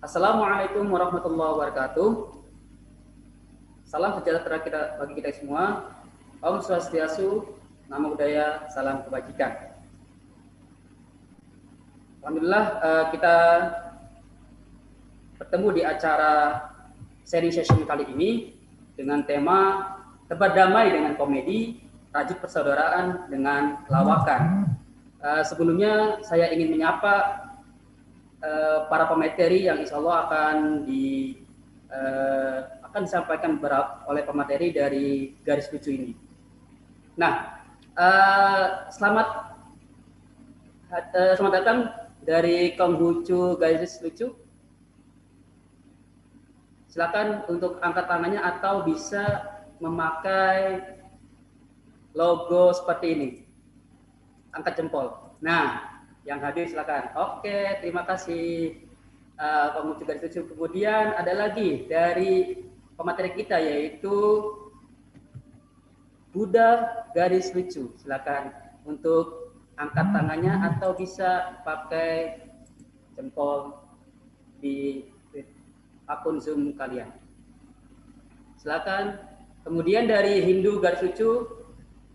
Assalamualaikum warahmatullahi wabarakatuh. Salam sejahtera bagi kita semua. Om Swastiastu, Namo Buddhaya, salam kebajikan. Alhamdulillah kita bertemu di acara sharing session kali ini dengan tema Tebar Damai dengan Komedi, Rajut Persaudaraan dengan Lawakan. Sebelumnya saya ingin menyapa para pemateri yang insya Allah akan disampaikan oleh pemateri dari Garis Lucu ini. Nah, selamat datang dari Konghucu Garis Lucu. Silakan untuk angkat tangannya atau bisa memakai logo seperti ini. Angkat jempol. Nah, yang hadir silakan. Oke, terima kasih Konghucu Garis Lucu. Kemudian ada lagi dari pemateri kita yaitu Buddha Garis Lucu. Silakan untuk angkat tangannya atau bisa pakai jempol di akun Zoom kalian. Silakan. Kemudian dari Hindu Garis Lucu.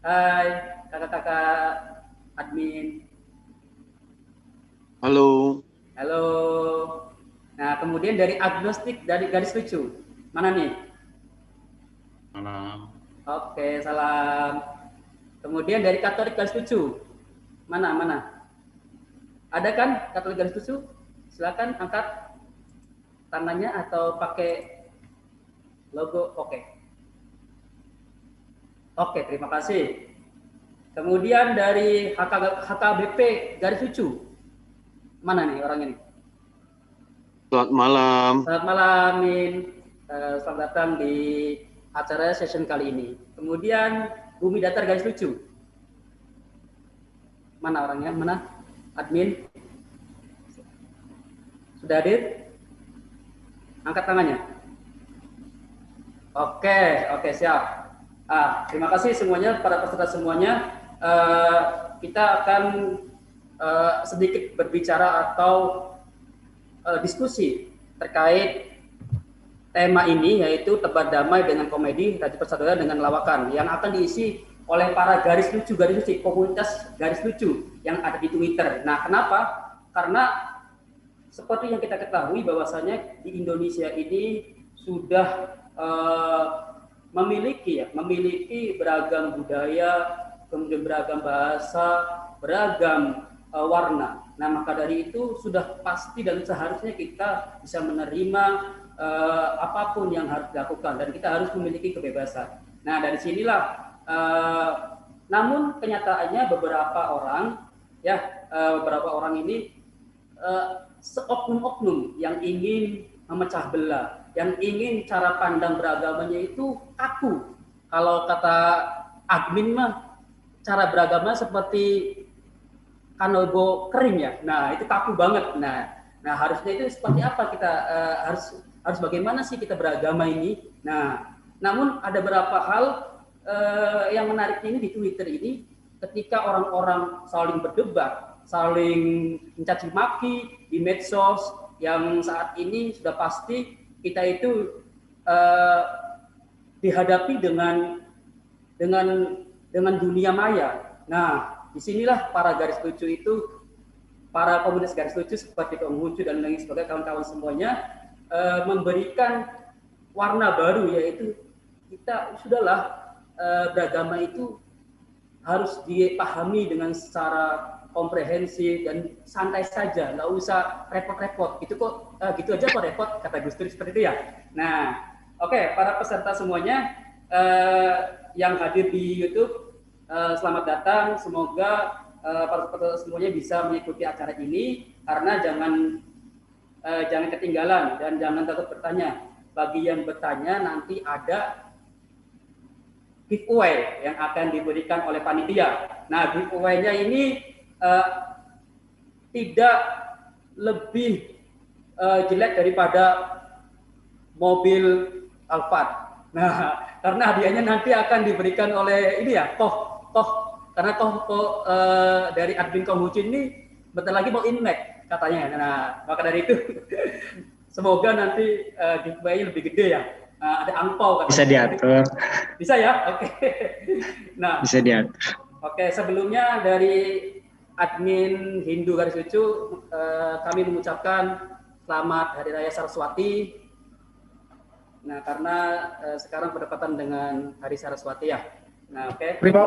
Hai kakak-kakak admin. Halo. Halo. Nah, kemudian dari agnostik dari Garis Lucu. Mana nih? Malam. Oke, salam. Kemudian dari Katolik Garis Lucu. Mana? Ada kan Katolik Garis Lucu? Silakan angkat tangannya atau pakai logo. Oke, terima kasih. Kemudian dari HKBP Garis Lucu. Mana nih orang ini? Selamat malam. Selamat malam, Min. Selamat datang di acara session kali ini. Kemudian Bumi Datar Garis Lucu. Mana orangnya? Mana? Admin? Sudah hadir? Angkat tangannya. Oke, siap. Terima kasih semuanya, para peserta semuanya. Kita akan sedikit berbicara atau diskusi terkait tema ini, yaitu Tebar Damai dengan Komedi, Rajut Persaudaraan dengan Lawakan, yang akan diisi oleh para garis lucu, komunitas garis lucu yang ada di Twitter. Nah, kenapa? Karena seperti yang kita ketahui bahwasanya di Indonesia ini sudah memiliki beragam budaya, kemudian beragam bahasa, beragam warna. Nah, maka dari itu sudah pasti dan seharusnya kita bisa menerima apapun yang harus dilakukan dan kita harus memiliki kebebasan. Nah, dari sinilah namun kenyataannya beberapa orang ini seoknum-oknum yang ingin memecah belah, yang ingin cara pandang beragamanya itu kaku. Kalau kata admin mah cara beragamanya seperti kanogo kering ya. Nah, itu kaku banget. Nah harusnya itu seperti apa kita harus bagaimana sih kita beragama ini? Nah, namun ada beberapa hal yang menarik ini di Twitter ini, ketika orang-orang saling berdebat, saling mencaci maki di medsos yang saat ini sudah pasti kita itu dihadapi dengan dunia maya. Nah, disinilah para garis lucu itu, para komunitas garis lucu seperti Konghucu dan lain sebagainya, kawan-kawan semuanya memberikan warna baru, yaitu kita sudahlah beragama itu harus dipahami dengan secara komprehensif dan santai saja, nggak usah repot-repot. Gitu aja kok repot, kata Gus Dur seperti itu ya. Nah, oke, para peserta semuanya yang hadir di YouTube, selamat datang. Semoga para peserta semuanya bisa mengikuti acara ini, karena jangan ketinggalan dan jangan takut bertanya. Bagi yang bertanya nanti ada giveaway yang akan diberikan oleh panitia. Nah, giveaway-nya ini tidak lebih jelek daripada mobil Alphard. Nah, karena hadiahnya nanti akan diberikan oleh ini ya, karena dari admin Konghucu ini bentar lagi mau inmek katanya. Nah, maka dari itu semoga nanti giveaway-nya lebih gede ya. Ada angpau katanya. Bisa diatur. Bisa ya? Oke. Nah, Bisa diatur. Oke, sebelumnya dari admin Hindu Garis Lucu, kami mengucapkan selamat Hari Raya Saraswati. Nah, karena sekarang berdekatan dengan Hari Saraswati ya. Nah, oke. Terima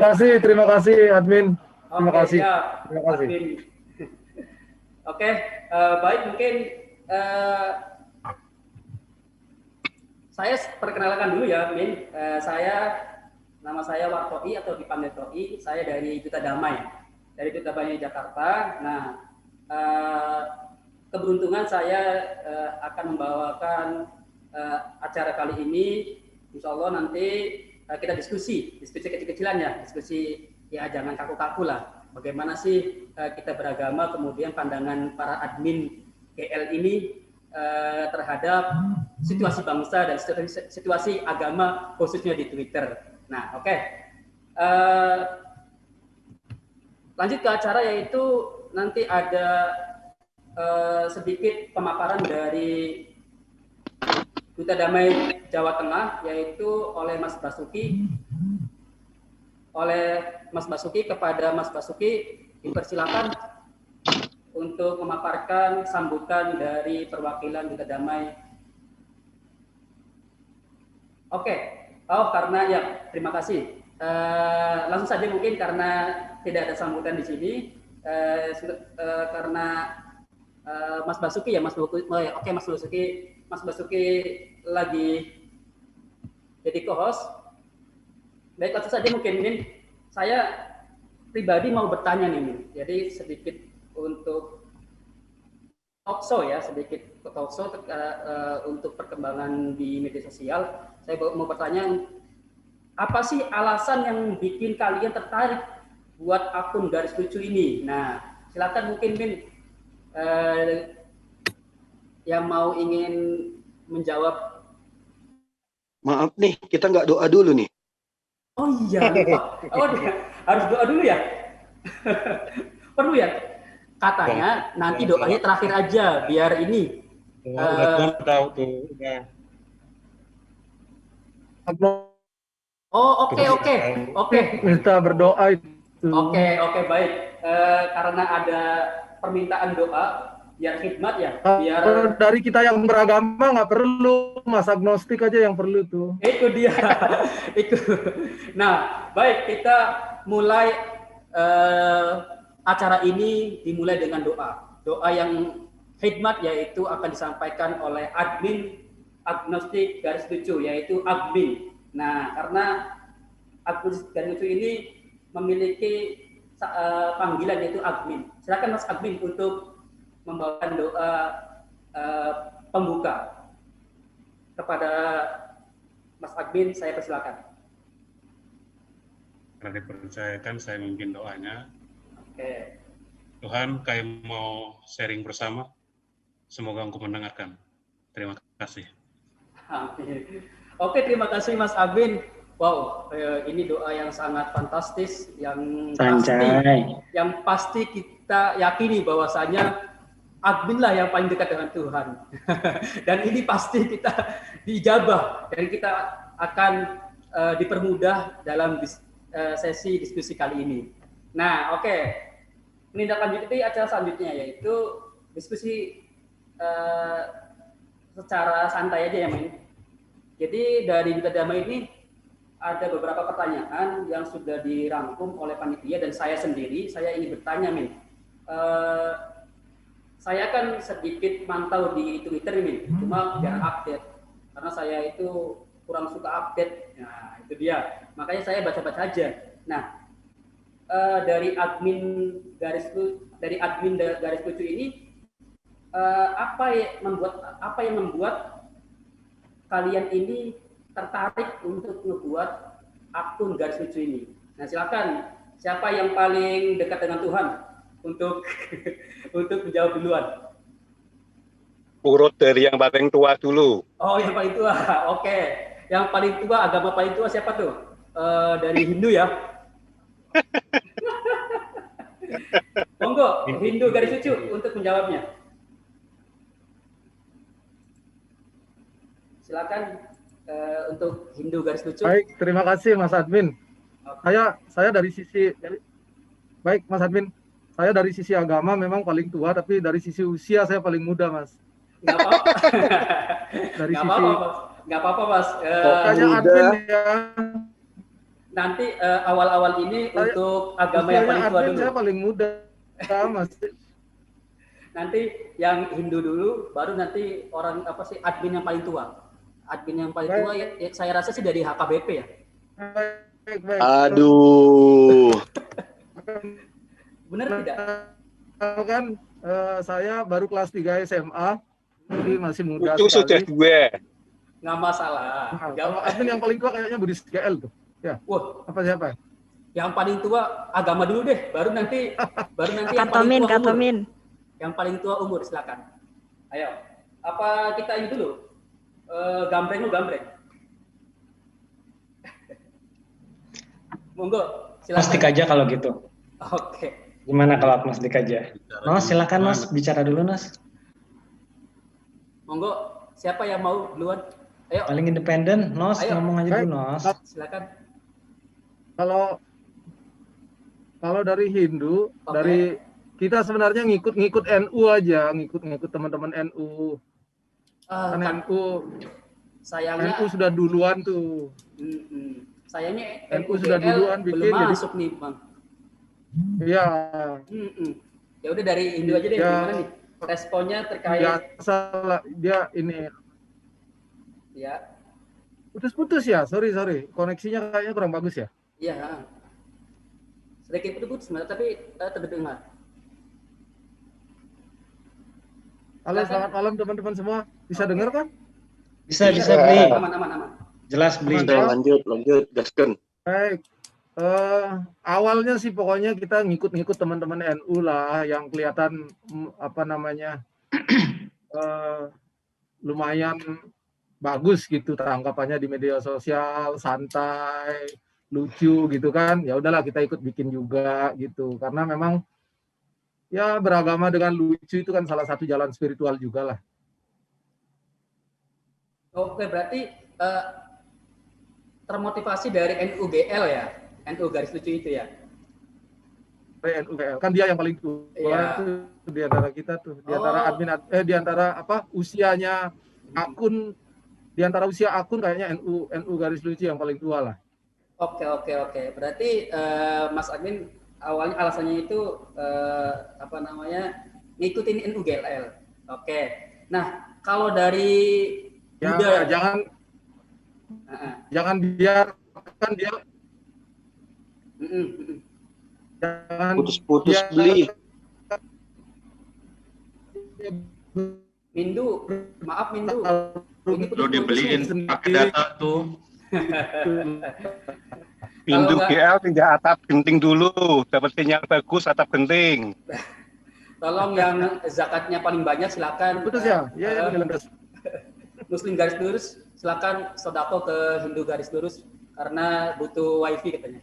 kasih admin. Terima Oke, kasih. siap, Terima kasih. admin. Oke, baik, mungkin saya perkenalkan dulu ya, Min. Nama saya Wartoi atau dipanggil Toi. Saya dari Duta Damai, Jakarta. Nah, keberuntungan saya akan membawakan acara kali ini. Insya Allah nanti kita diskusi kecil-kecilan ya, diskusi ya jangan kaku-kaku lah. Bagaimana sih kita beragama, kemudian pandangan para admin GL ini terhadap situasi bangsa dan situasi agama khususnya di Twitter. Nah, oke. Lanjut ke acara, yaitu nanti ada sedikit pemaparan dari Duta Damai Jawa Tengah, yaitu oleh Mas Basuki. Kepada Mas Basuki dipersilakan untuk memaparkan sambutan dari perwakilan Duta Damai. Oke. Oh, karena ya, terima kasih. Langsung saja mungkin karena tidak ada sambutan di sini, karena Mas Basuki ya, Mas Basuki lagi jadi co-host. Baik, langsung saja mungkin Min. Saya pribadi mau bertanya nih, Min. Jadi sedikit untuk talkshow ya, untuk perkembangan di media sosial. Saya mau bertanya, apa sih alasan yang bikin kalian tertarik buat akun Garis Lucu ini? Nah, silakan mungkin Min yang mau ingin menjawab. Maaf nih, kita nggak doa dulu nih. Oh iya, lupa. Oh, harus doa dulu ya? Perlu ya? Katanya nanti doanya terakhir aja, biar ini. Tahu tuh. Oh, oke. Minta berdoa itu. Oke, baik. Karena ada permintaan doa, biar khidmat ya. Biar dari kita yang beragama nggak perlu, Mas agnostik aja yang perlu tuh. Itu dia. Nah, baik, kita mulai acara ini dimulai dengan doa. Doa yang khidmat, yaitu akan disampaikan oleh admin agnostik Garis Lucu, yaitu admin. Nah, karena akun Garis Lucu ini memiliki panggilan yaitu admin. Silakan Mas admin untuk membawakan doa pembuka. Kepada Mas admin, saya persilakan. Karena dipercayakan, saya memimpin doanya. Oke. Tuhan, kami mau sharing bersama. Semoga Engkau mendengarkan. Terima kasih. Amin. Oke, terima kasih Mas Abin. Wow, ini doa yang sangat fantastis, yang pasti kita yakini bahwasanya admin lah yang paling dekat dengan Tuhan. Dan ini pasti kita diijabah dan kita akan dipermudah dalam sesi diskusi kali ini. Nah, oke. Menindaklanjuti acara selanjutnya, yaitu diskusi secara santai aja ya, Min. Jadi dari Duta Damai ini ada beberapa pertanyaan yang sudah dirangkum oleh panitia dan saya sendiri. Saya ingin bertanya, Min. Saya kan sedikit mantau di Twitter, Min, cuma jarang update karena saya itu kurang suka update. Nah, itu dia. Makanya saya baca-baca aja. Nah, dari admin Garis Lucu ini, apa yang membuat kalian ini tertarik untuk membuat akun Garis Lucu ini? Nah, silakan, siapa yang paling dekat dengan Tuhan untuk untuk menjawab duluan? Urut dari yang paling tua dulu. Oh, yang paling tua. Oke. Yang paling tua, agama paling tua siapa tuh? Dari Hindu ya? Monggo, Hindu Garis Lucu untuk menjawabnya. silakan untuk Hindu garis lucu. Baik, terima kasih Mas Admin. Oke. Saya dari sisi baik Mas Admin, saya dari sisi agama memang paling tua, tapi dari sisi usia saya paling muda, Mas. Nggak apa-apa. Dari Nggak sisi apa-apa, Mas. Nggak apa-apa, Mas. pokoknya muda. admin ya. Nanti awal-awal ini untuk agama yang paling tua Admin dulu. saya paling muda, Mas. Nanti yang Hindu dulu, baru nanti orang apa sih admin yang paling tua. Admin yang paling tua ya, saya rasa sih dari HKBP ya. Baik. Aduh. Benar tidak? Kan saya baru kelas 3 SMA, jadi masih muda Itu sudah sekali. gue. Nggak masalah. Nah, Nggak- kalau admin yang paling tua kayaknya Budi GL tuh. Ya, Wah, apa siapa? yang paling tua agama dulu deh, baru nanti yang paling Katomin, tua umur. Katomin. Yang paling tua umur, silakan. Ayo, apa kita ini dulu? Gambreng lu gambreng. Monggo, Agnostik silakan. aja kalau gitu. Oke. Gimana kalau agnostik aja? Nos, silakan Nos, bicara dulu Nos. Monggo, siapa yang mau duluan? Ayo, Paling independen, Nos, Ayo. ngomong aja dulu Nos. silakan. Kalau dari Hindu, Oke. dari kita sebenarnya ngikut NU aja, ngikut teman-teman NU. Kan Kan, NU sayangnya sudah duluan tuh. sayangnya NU sudah NUGL duluan belum bikin, jadi- masuk nih, Bang. Iya, Ya udah dari Hindu aja deh, Ya. gimana nih? Responnya terkait biasa lah, dia ini ya. putus-putus ya, sorry. Koneksinya kayaknya kurang bagus ya. Iya. Sedikit putus sebenarnya, tapi terdengar. Halo, Silakan. selamat malam teman-teman semua. Bisa Oke. dengar kan? Bisa Bisa. beli. Aman. Jelas beli. Aman. Lanjut, gaskan. Baik. Awalnya sih pokoknya kita ngikut teman-teman NU lah yang kelihatan lumayan bagus gitu tanggapannya di media sosial, santai, lucu gitu kan. Ya udahlah kita ikut bikin juga gitu. Karena memang ya beragama dengan lucu itu kan salah satu jalan spiritual juga lah. Oke, berarti termotivasi dari NUGL ya, NU garis lucu itu ya. NUGL kan dia yang paling tua Iya. tuh di antara kita tuh, di antara Oh. admin di antara usianya akun, di antara usia akun kayaknya NU garis lucu yang paling tua lah. Oke. Berarti Mas Admin awalnya alasannya itu ngikutin NUGL. Oke. Nah, kalau dari Ya, Buddha, jangan biarkan dia jangan Putus-putus biarkan beli. Mindu, maaf Mindu. Ini Lu dibeliin pakai data tuh. Pintu nggak- GL pindah atap genting dulu. Dapat sinyal bagus atap genting. Tolong yang zakatnya paling banyak silakan. putus ya. Ya, jelas. Muslim garis lurus, silakan sodako ke Hindu garis lurus karena butuh wifi katanya.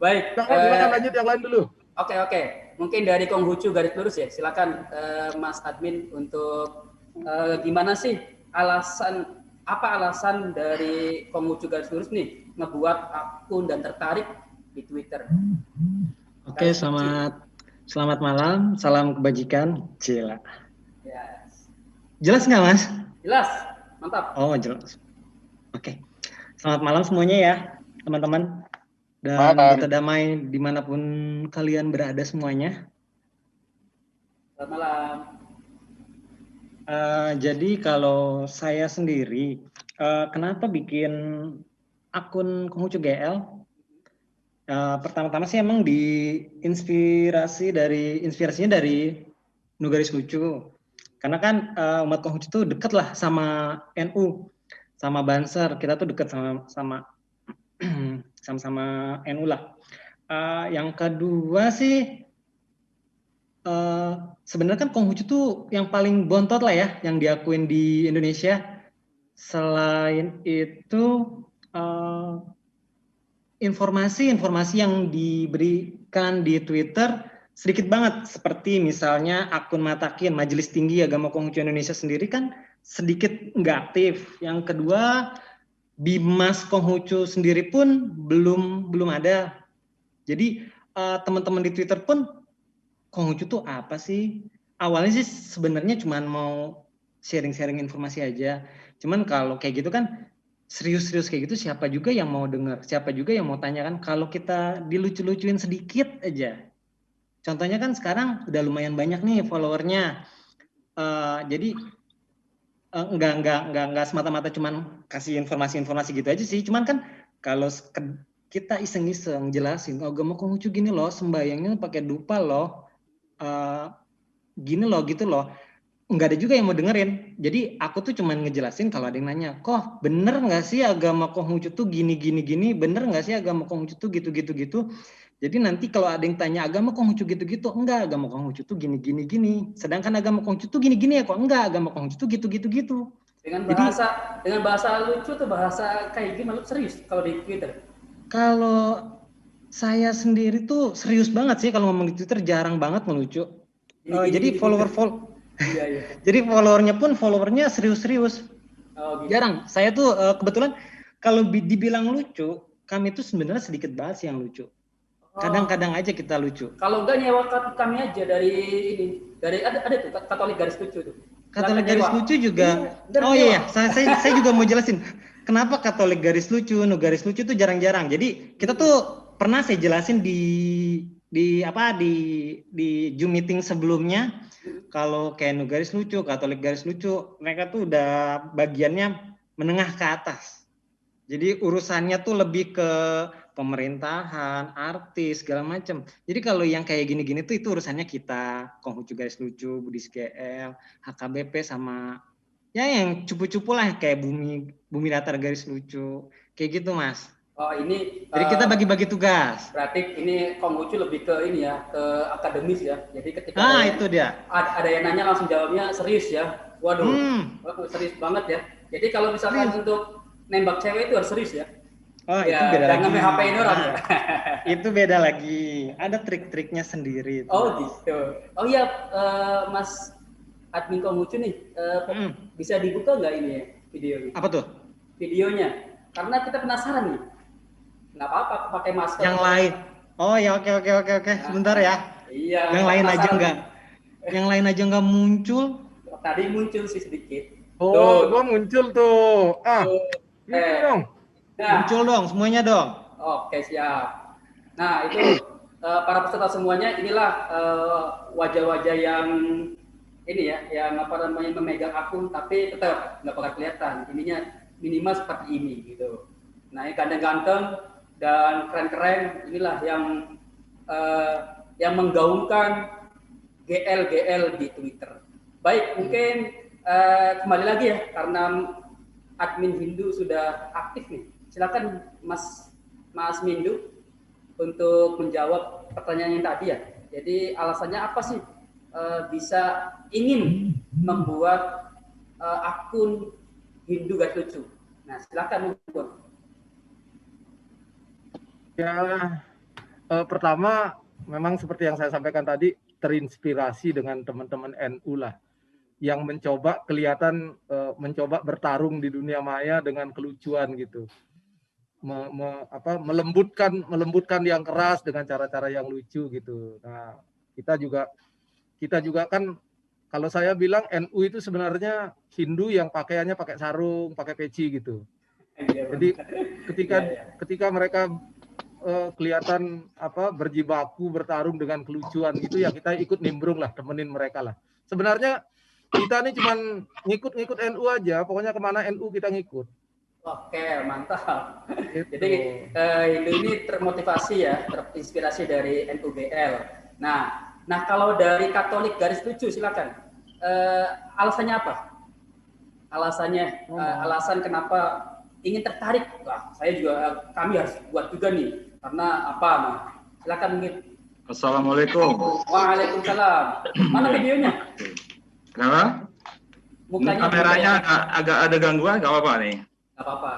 Baik. Silakan lanjut yang lain dulu. Oke. Mungkin dari Konghucu garis lurus ya. Silakan Mas Admin untuk gimana sih apa alasan dari Konghucu garis lurus nih ngebuat akun dan tertarik di Twitter. Oke, selamat malam, salam kebajikan. Cila. Yes. Jelas nggak Mas? Jelas, mantap. Oh, jelas. Oke. Selamat malam semuanya ya, teman-teman. Dan Malam. kita damai dimanapun kalian berada semuanya. Selamat malam. Jadi kalau saya sendiri, kenapa bikin akun Konghucu GL? Pertama-tama sih emang inspirasinya dari NU garis lucu. Karena kan umat Konghucu itu deket lah sama NU, sama Banser. Kita tuh deket sama NU lah. Yang kedua sih sebenarnya kan Konghucu tuh yang paling bontot lah ya yang diakuin di Indonesia. Selain itu informasi yang diberikan di Twitter sedikit banget. Seperti misalnya akun Matakin, Majelis Tinggi Agama Konghucu Indonesia sendiri kan sedikit nggak aktif. Yang kedua, Bimas Konghucu sendiri pun belum ada. Jadi teman-teman di Twitter pun Konghucu tuh apa sih? Awalnya sih sebenarnya cuma mau sharing-sharing informasi aja. Cuman kalau kayak gitu kan serius-serius kayak gitu siapa juga yang mau dengar, siapa juga yang mau tanya kan. Kalau kita dilucu-lucuin sedikit aja. Contohnya kan sekarang udah lumayan banyak nih followernya. Jadi nggak semata-mata cuman kasih informasi-informasi gitu aja sih. Cuman kan kalau kita iseng-iseng jelasin, agama Konghucu gini loh, sembayangnya pakai dupa loh, gini loh, gitu loh. Nggak ada juga yang mau dengerin. Jadi aku tuh cuman ngejelasin kalau ada yang nanya, kok bener nggak sih agama Konghucu tuh gini, bener nggak sih agama Konghucu tuh gitu. Jadi nanti kalau ada yang tanya agama Konghucu gitu, enggak, agama Konghucu tuh gini. Sedangkan agama Konghucu tuh gini ya kok, enggak, agama Konghucu tuh gitu. Dengan bahasa lucu tuh, bahasa kayak gimana, serius kalau di Twitter? Kalau saya sendiri tuh serius banget sih kalau ngomong di Twitter, jarang banget ngelucu. Jadi Iya. Jadi followernya serius-serius. Oh, gitu. Jarang. Saya tuh kebetulan kalau dibilang lucu, kami tuh sebenarnya sedikit banget sih yang lucu. Kadang-kadang aja kita lucu. Kalau enggak nyewa kami aja dari ada tuh Katolik Garis Lucu tuh. Katolik Garis Lucu juga. Iya. Saya juga mau jelasin. Kenapa Katolik Garis Lucu, Garis Lucu tuh jarang-jarang. Jadi kita tuh pernah saya jelasin di Zoom meeting sebelumnya. Kalau kayak Garis Lucu, Katolik Garis Lucu, mereka tuh udah bagiannya menengah ke atas. Jadi urusannya tuh lebih ke pemerintahan, artis, segala macam. Jadi kalau yang kayak gini-gini tuh itu urusannya kita, Konghucu Garis Lucu, Buddhis GL, HKBP sama ya yang cupu-cupu lah kayak Bumi Datar Garis Lucu. Kayak gitu, Mas. Oh, ini jadi kita bagi-bagi tugas. Berarti ini Konghucu lebih ke ini ya, ke akademis ya. Jadi ketika itu dia. Ada yang nanya langsung jawabnya serius ya. Waduh, serius banget ya. Jadi kalau misalkan untuk nembak cewek itu harus serius ya. Oh, ya, itu beda lagi. Jangan HP-in orang ya. Itu beda lagi. Ada trik-triknya sendiri. Oh gitu. Oh iya, Mas admin Konghucu nih, bisa dibuka nggak ini ya, videonya? Apa tuh? Videonya. Karena kita penasaran nih. Nggak apa-apa pakai masker. Yang lain. Oh ya, oke. Sebentar ya. Iya. Yang lain aja enggak. Yang lain aja enggak muncul. Tadi muncul sih sedikit. Oh, gua muncul tuh. Gitu dong. Nah, muncul dong, semuanya dong. Oke, siap. Nah, itu para peserta semuanya, inilah wajah-wajah yang ini ya, yang memegang akun, tapi tetap nggak bakal kelihatan. Ininya minimal seperti ini gitu. Nah, ini ganteng-ganteng dan keren-keren, inilah yang menggaungkan GL di Twitter. Baik, mungkin kembali lagi ya, karena admin Hindu sudah aktif nih. Silakan Mas Mindu untuk menjawab pertanyaan yang tadi ya. Jadi alasannya apa sih bisa ingin membuat akun Hindu Garis Lucu? Nah, silakan membuat. Ya, pertama memang seperti yang saya sampaikan tadi, terinspirasi dengan teman-teman NU lah, yang mencoba mencoba bertarung di dunia maya dengan kelucuan gitu, melembutkan yang keras dengan cara-cara yang lucu gitu. Nah, kita juga kan, kalau saya bilang NU itu sebenarnya Hindu yang pakaiannya pakai sarung, pakai peci gitu. Jadi ketika mereka kelihatan berjibaku bertarung dengan kelucuan gitu ya, kita ikut nimbrung lah, temenin mereka lah. Sebenarnya kita ini cuman ngikut NU aja, pokoknya kemana NU kita ngikut. Oke, mantap. Gitu. Jadi Hindu ini termotivasi ya, terinspirasi dari NUGL. Nah kalau dari Katolik Garis Lucu silakan. Alasannya apa? Alasan kenapa ingin tertarik? Wah, kami harus buat juga nih. Karena apa? Nah, silakan mungkin. Assalamualaikum. Waalaikumsalam. Mana videonya? Kenapa? Mukanya kameranya agak ada gangguan, nggak apa-apa nih. Nggak apa-apa.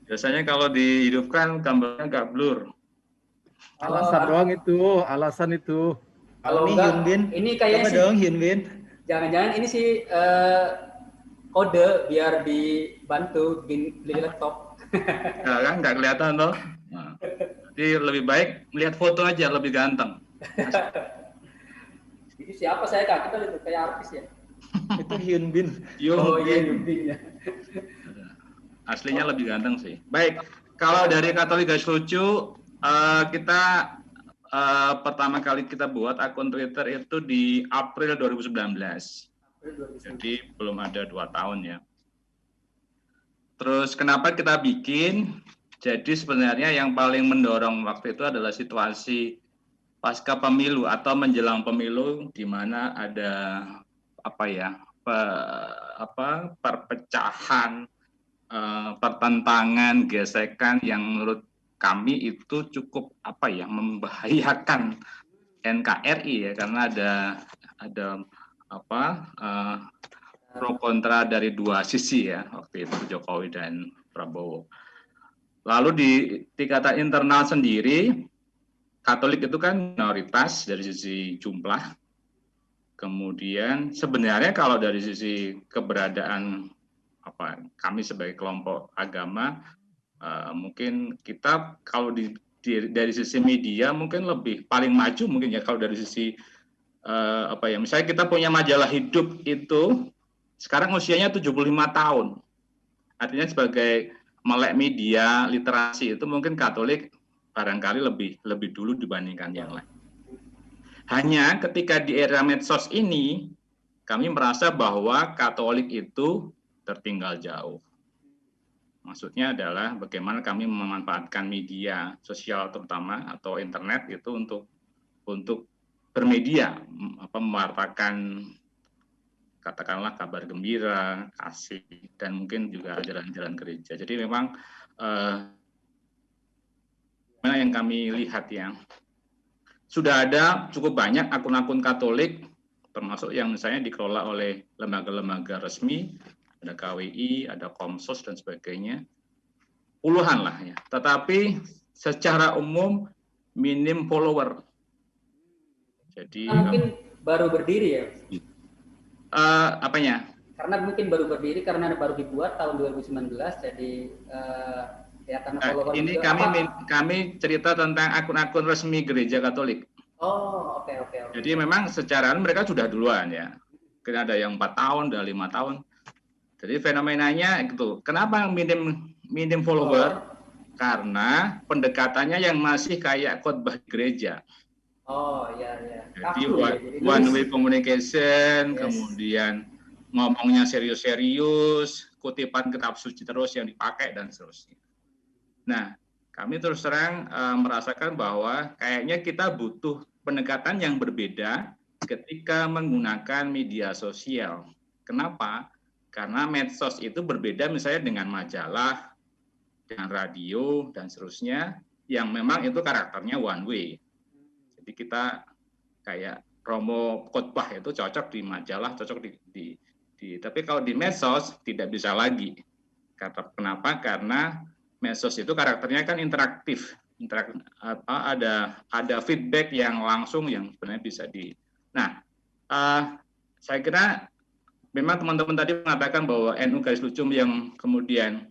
Biasanya kalau dihidupkan gambarnya agak blur. Alasan doang itu, alasan itu. Kalau Nih, enggak, Hyunbin, ini kayaknya coba sih, dong Hyunbin. jangan-jangan ini sih kode biar dibantu bikin beli laptop. Ya kan nggak kelihatan toh. Nah, jadi lebih baik melihat foto aja lebih ganteng. Itu siapa saya Kak? Kita itu kayak artis ya. Itu Hyunbin. Oh Hyunbin. iya, Hyunbin ya. Aslinya lebih ganteng sih. Baik, kalau dari Katolik Garis Lucu, kita pertama kali kita buat akun Twitter itu di April 2019. Jadi belum ada 2 tahun ya. Terus kenapa kita bikin? Jadi sebenarnya yang paling mendorong waktu itu adalah situasi pasca pemilu atau menjelang pemilu, di mana ada perpecahan, pertentangan, gesekan yang menurut kami itu cukup membahayakan NKRI ya, karena ada pro kontra dari dua sisi ya waktu itu, Jokowi dan Prabowo. Lalu di tingkatan internal sendiri, Katolik itu kan minoritas dari sisi jumlah. Kemudian sebenarnya kalau dari sisi keberadaan kami sebagai kelompok agama, mungkin kita kalau dari sisi media mungkin lebih paling maju mungkin ya, kalau dari sisi misalnya kita punya majalah Hidup itu sekarang usianya 75 tahun. Artinya sebagai melek media literasi itu mungkin Katolik barangkali lebih dulu dibandingkan yang lain. Hanya ketika di era medsos ini kami merasa bahwa Katolik itu tertinggal jauh. Maksudnya adalah bagaimana kami memanfaatkan media sosial terutama atau internet itu untuk bermedia, mewartakan katakanlah kabar gembira, kasih, dan mungkin juga jalan-jalan gereja. Jadi memang yang kami lihat ya, sudah ada cukup banyak akun-akun Katolik, termasuk yang misalnya dikelola oleh lembaga-lembaga resmi, ada KWI, ada Komsos dan sebagainya, puluhan lah ya. Tetapi secara umum minim follower. Jadi mungkin baru berdiri ya. Apanya? Karena mungkin baru berdiri karena baru dibuat tahun 2019, jadi ya karena follower ini juga, kami cerita tentang akun-akun resmi Gereja Katolik. Oh, oke. Jadi memang secara mereka sudah duluan ya. Mungkin ada yang 4 tahun, ada 5 tahun. Jadi fenomenanya itu. Kenapa minim follower? Karena pendekatannya yang masih kayak khotbah gereja. Oh, iya. Jadi one way communication, kemudian ngomongnya serius-serius, kutipan kitab suci terus yang dipakai dan seterusnya. Nah, kami terus terang merasakan bahwa kayaknya kita butuh pendekatan yang berbeda ketika menggunakan media sosial. Kenapa? Karena medsos itu berbeda misalnya dengan majalah, dengan radio, dan seterusnya, yang memang itu karakternya one way. Jadi kita kayak promo khotbah itu cocok di majalah, cocok tapi kalau di medsos tidak bisa lagi. Kenapa? Karena medsos itu karakternya kan interaktif, ada feedback yang langsung yang sebenarnya bisa Nah, saya kira memang teman-teman tadi mengatakan bahwa NU Garis Lucu yang kemudian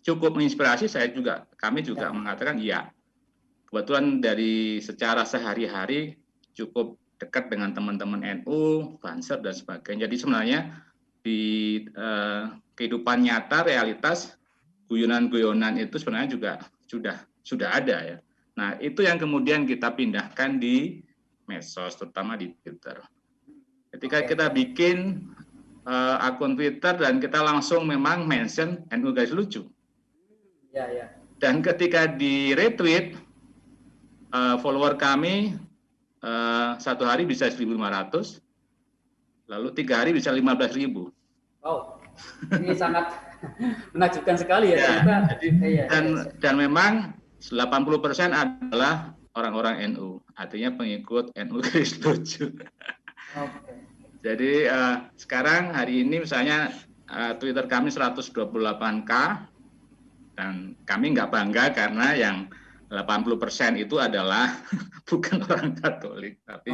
cukup menginspirasi, kami juga mengatakan iya. Kebetulan dari secara sehari-hari cukup dekat dengan teman-teman NU, Banser dan sebagainya. Jadi sebenarnya di kehidupan nyata, realitas, guyonan-guyonan itu sebenarnya juga sudah ada ya. Nah, itu yang kemudian kita pindahkan di medsos, terutama di Twitter. Ketika kita bikin akun Twitter dan kita langsung memang mention NU Garis Lucu. Ya. Dan ketika di retweet, follower kami 1 hari bisa 1.500, lalu 3 hari bisa 15.000. Wow, ini sangat menakjubkan sekali ya. Dan memang 80% adalah orang-orang NU, artinya pengikut NU Garis Lucu. Okay. Jadi sekarang hari ini misalnya Twitter kami 128K, dan kami nggak bangga karena yang 80% itu adalah bukan orang Katolik, tapi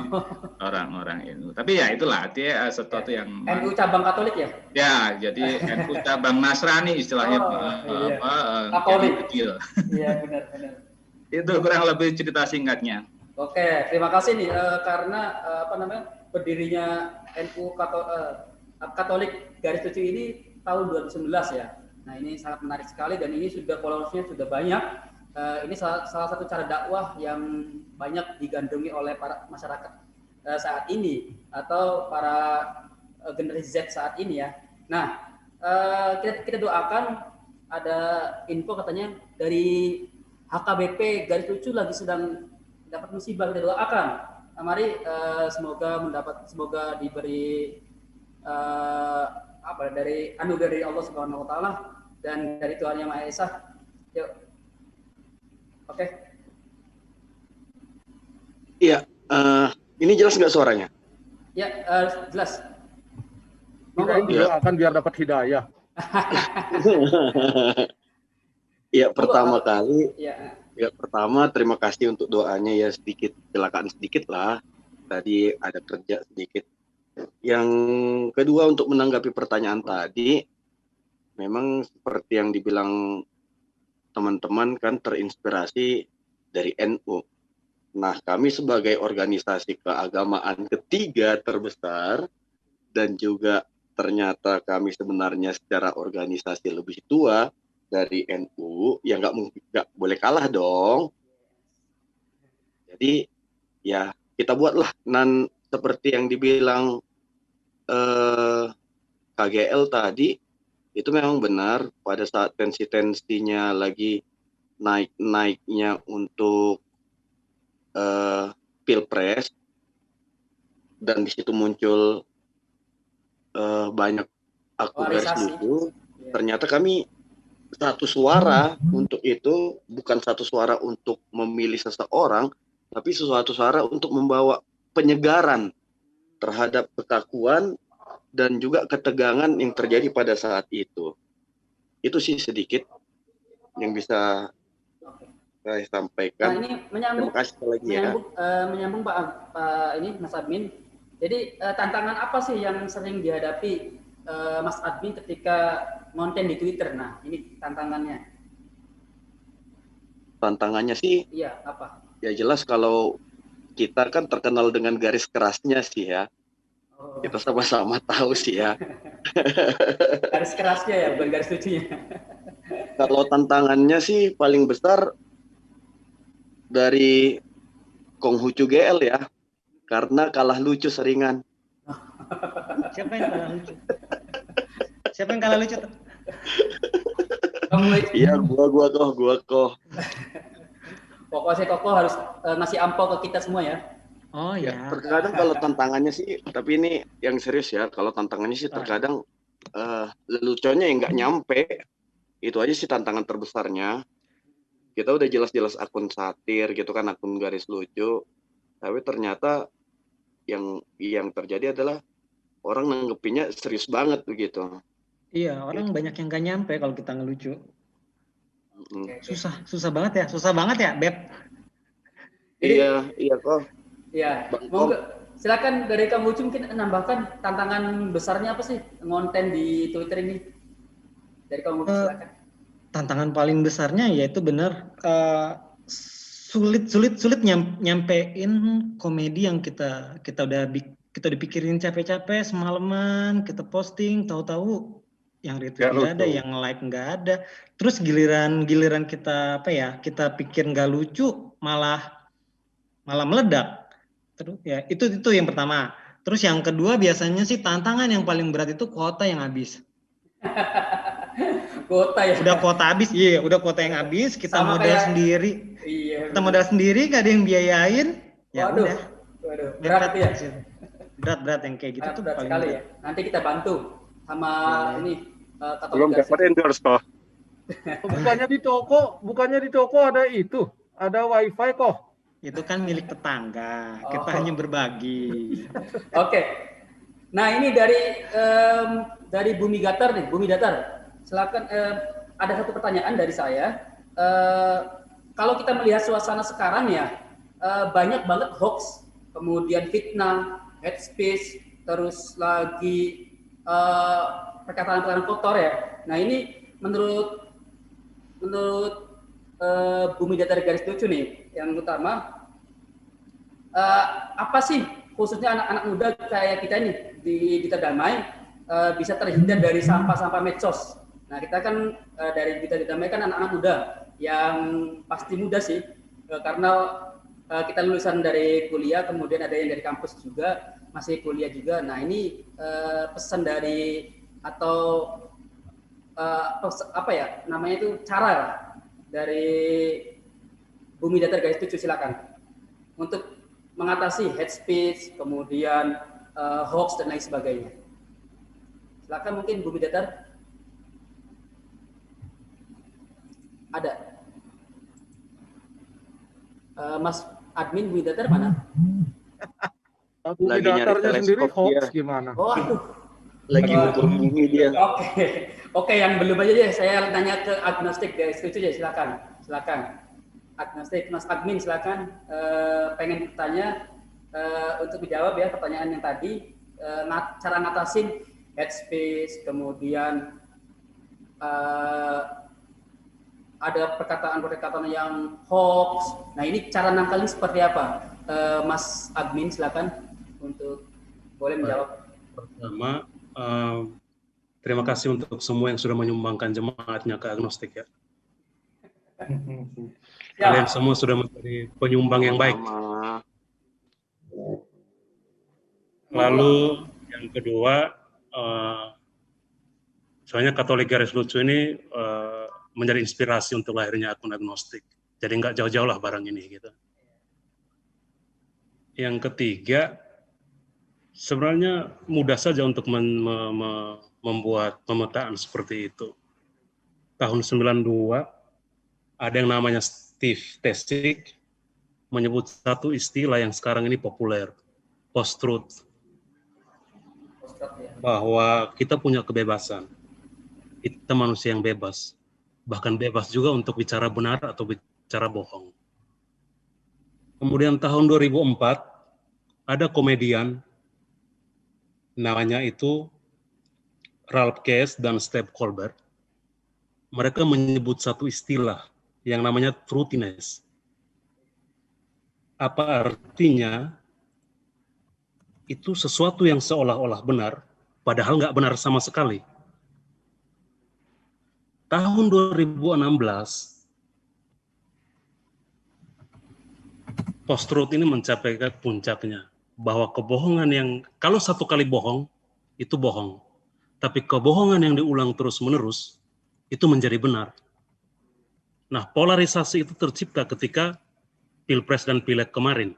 orang-orang NU. Tapi ya itulah, dia sesuatu yang NU cabang Katolik ya? Ya, jadi NU cabang Nasrani istilahnya, Iya. Katolik kecil. Iya, benar-benar. Itu kurang lebih cerita singkatnya. Oke, terima kasih nih karena berdirinya NU Katolik Garis Lucu ini tahun 2019 ya. Nah, ini sangat menarik sekali dan ini sudah followersnya sudah banyak. Ini salah satu cara dakwah yang banyak digandrungi oleh para masyarakat saat ini atau para generasi Z saat ini ya. Nah, kita doakan, ada info katanya dari HKBP Garis Lucu lagi sedang dapat musibah, kita doakan. Nah, mari semoga diberi dari anugerah dari Allah Subhanahu Wa Taala dan dari Tuhan Yang Maha Esa. Yuk. Oke. Iya, ini jelas nggak suaranya? Ya, jelas. Kirain didoakan biar dapat hidayah. Ya, pertama kali, Ya. ya pertama terima kasih untuk doanya ya, sedikit kecelakaan sedikit lah. Tadi ada kerja sedikit. Yang kedua, untuk menanggapi pertanyaan tadi, memang seperti yang dibilang teman-teman kan terinspirasi dari NU. Nah, kami sebagai organisasi keagamaan ketiga terbesar dan juga ternyata kami sebenarnya secara organisasi lebih tua dari NU, ya nggak boleh kalah dong. Jadi ya kita buatlah seperti yang dibilang KGL tadi. Itu memang benar, pada saat tensinya lagi naik-naiknya untuk pilpres, dan di situ muncul banyak akun garis lucu, ternyata kami satu suara untuk itu, bukan satu suara untuk memilih seseorang, tapi sesuatu suara untuk membawa penyegaran terhadap kekakuan dan juga ketegangan yang terjadi pada saat itu. Itu sih sedikit yang bisa saya sampaikan. Nah, ini menyambung, terima kasih lagi ya. Menyambung Pak ini Mas Admin. Jadi tantangan apa sih yang sering dihadapi Mas Admin ketika konten di Twitter? Nah, ini tantangannya. Tantangannya sih, iya apa? Ya jelas kalau kita kan terkenal dengan garis kerasnya sih ya. Kita sama-sama tahu sih ya. Garis kerasnya ya, bukan garis lucunya. Kalau tantangannya sih paling besar dari Konghucu GL ya, karena kalah lucu seringan. Siapa yang kalah lucu? Siapa yang kalah lucu? Iya, gua kok. Pokoknya Koko harus ngasih ampau ke kita semua ya. Oh ya. Terkadang kalau tantangannya sih, tapi ini yang serius ya, kalau tantangannya sih terkadang leluconnya yang nggak nyampe, itu aja sih tantangan terbesarnya. Kita udah jelas-jelas akun satir gitu kan, akun garis lucu, tapi ternyata yang terjadi adalah orang nanggepinnya serius banget begitu. Iya, orang banyak yang nggak nyampe kalau kita ngelucu. Susah banget ya, Beb. Iya kok. Iya, monggo silakan dari Kang Ucu mungkin nambahkan tantangan besarnya apa sih konten di Twitter ini? Dari Kang Ucu silakan. Tantangan paling besarnya yaitu benar sulit nyampein komedi yang kita udah dipikirin capek-capek semalaman, kita posting, tahu-tahu yang retweet nggak ada, yang like nggak ada. Terus giliran kita kita pikir nggak lucu malah meledak. Terus ya itu yang pertama. Terus yang kedua biasanya sih tantangan yang paling berat itu kuota yang habis. Kuota ya. Udah kuota habis, udah kuota yang habis, kita sama modal sendiri. Iya. Kita modal sendiri, gak ada yang biayain. Ya udah. Berat ya. Berat yang kayak gitu tuh berat paling sekali berat. Ya. Nanti kita bantu sama ini. Belum dapat endorse kok. Bukannya di toko ada itu, ada wifi kok. Itu kan milik tetangga, kita hanya berbagi. Oke. Nah ini dari Bumi Datar nih, Bumi Datar. Silakan, ada satu pertanyaan dari saya. kalau kita melihat suasana sekarang ya, banyak banget hoax, kemudian fitnah, hate speech, terus lagi perkataan-perkataan kotor ya. Nah ini menurut Bumi Datar Garis Lucu nih, yang utama apa sih khususnya anak-anak muda kayak kita ini di Duta Damai bisa terhindar dari sampah-sampah medsos. Nah kita kan dari Duta Damai kan anak-anak muda yang pasti muda sih, karena kita lulusan dari kuliah, kemudian ada yang dari kampus juga, masih kuliah juga. Nah ini pesan dari atau apa ya namanya itu, cara lah dari Bumi Datar Garis Lucu, silakan untuk mengatasi hate speech, kemudian hoax dan lain sebagainya. Silakan mungkin Bumi Datar. Ada Mas admin Bumi Datar mana? Bumi Datarnya sendiri hoax gimana? Oh aduh. Lagi ngukur bumi dia. Oke, yang belum aja deh, saya tanya ke agnostik Garis Lucu ya, silakan. Agnostik, Mas admin silakan, pengen bertanya untuk dijawab ya pertanyaan yang tadi, cara ngatasin hate speech, kemudian ada perkataan-perkataan yang hoax. Nah ini cara nangkalnya seperti apa? Mas admin silakan untuk boleh menjawab. Pertama, terima kasih untuk semua yang sudah menyumbangkan jemaatnya ke agnostik ya. Kalian semua sudah menjadi penyumbang yang baik. Lalu yang kedua, soalnya Katolik Garis Lucu ini menjadi inspirasi untuk lahirnya akun agnostik. Jadi nggak jauh-jauh lah barang ini gitu. Yang ketiga, sebenarnya mudah saja untuk membuat pemetaan seperti itu. Tahun 92, ada yang namanya Steve Tessick menyebut satu istilah yang sekarang ini populer, post-truth. Bahwa kita punya kebebasan. Kita manusia yang bebas. Bahkan bebas juga untuk bicara benar atau bicara bohong. Kemudian tahun 2004, ada komedian namanya itu Ralph Kess dan Steve Colbert. Mereka menyebut satu istilah yang namanya truthiness. Apa artinya? Itu sesuatu yang seolah-olah benar, padahal nggak benar sama sekali. Tahun 2016, post-truth ini mencapai puncaknya. Bahwa kebohongan yang, kalau satu kali bohong, itu bohong. Tapi kebohongan yang diulang terus-menerus, itu menjadi benar. Nah, polarisasi itu tercipta ketika Pilpres dan Pileg kemarin.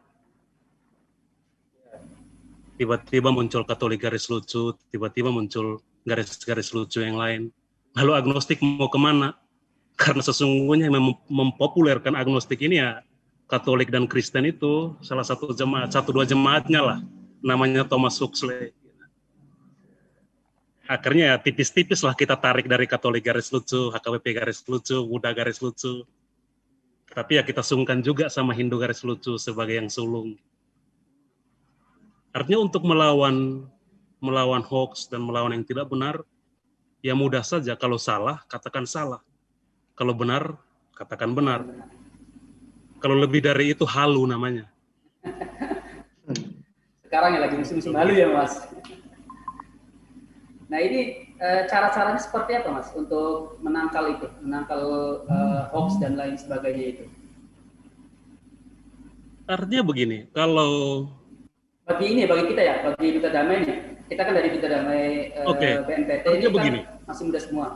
Tiba-tiba muncul Katolik Garis Lucu, tiba-tiba muncul garis-garis lucu yang lain. Lalu agnostik mau kemana? Karena sesungguhnya yang mempopulerkan agnostik ini ya Katolik dan Kristen itu salah satu jemaat, satu dua jemaatnya lah, namanya Thomas Huxley. Akhirnya ya tipis-tipis lah kita tarik dari Katolik Garis Lucu, HKBP Garis Lucu, Buddha Garis Lucu. Tapi ya kita sungkan juga sama Hindu Garis Lucu sebagai yang sulung. Artinya untuk melawan hoax dan melawan yang tidak benar, ya mudah saja. Kalau salah, katakan salah. Kalau benar, katakan benar. Kalau lebih dari itu halu namanya. Sekarang ya lagi musim-musim halu ya Mas. Nah ini cara-caranya seperti apa Mas untuk menangkal itu, menangkal hoax dan lain sebagainya itu? Artinya begini, kalau bagi kita ya, bagi Duta Damai nih, kita kan dari Duta Damai BNPT ini kan begini. Masih muda semua.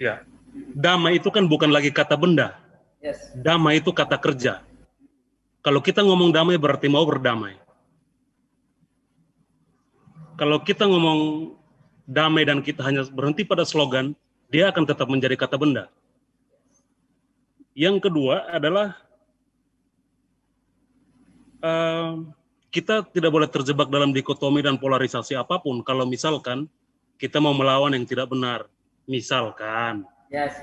Ya, damai itu kan bukan lagi kata benda. Yes. Damai itu kata kerja. Kalau kita ngomong damai berarti mau berdamai. Kalau kita ngomong damai dan kita hanya berhenti pada slogan, dia akan tetap menjadi kata benda. Yang kedua adalah kita tidak boleh terjebak dalam dikotomi dan polarisasi apapun. Kalau misalkan kita mau melawan yang tidak benar, misalkan, yes.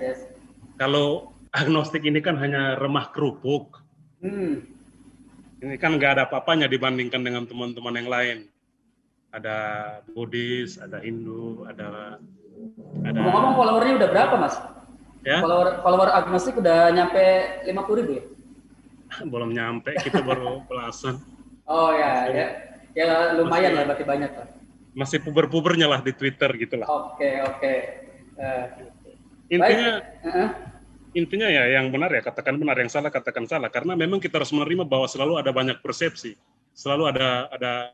kalau agnostik ini kan hanya remah kerupuk. Ini kan nggak ada apa-apanya dibandingkan dengan teman-teman yang lain. Ada Buddhis, ada Hindu, ada. Ngomong-ngomong followernya udah berapa, Mas? Ya? Follower agnostik udah nyampe 50.000 ya? Belum nyampe, kita baru belasan. Oh ya, ya lumayan lah, berarti banyak lah. Masih puber-pubernya lah di Twitter gitulah. Oke. Intinya ya yang benar ya katakan benar, yang salah katakan salah, karena memang kita harus menerima bahwa selalu ada banyak persepsi, selalu ada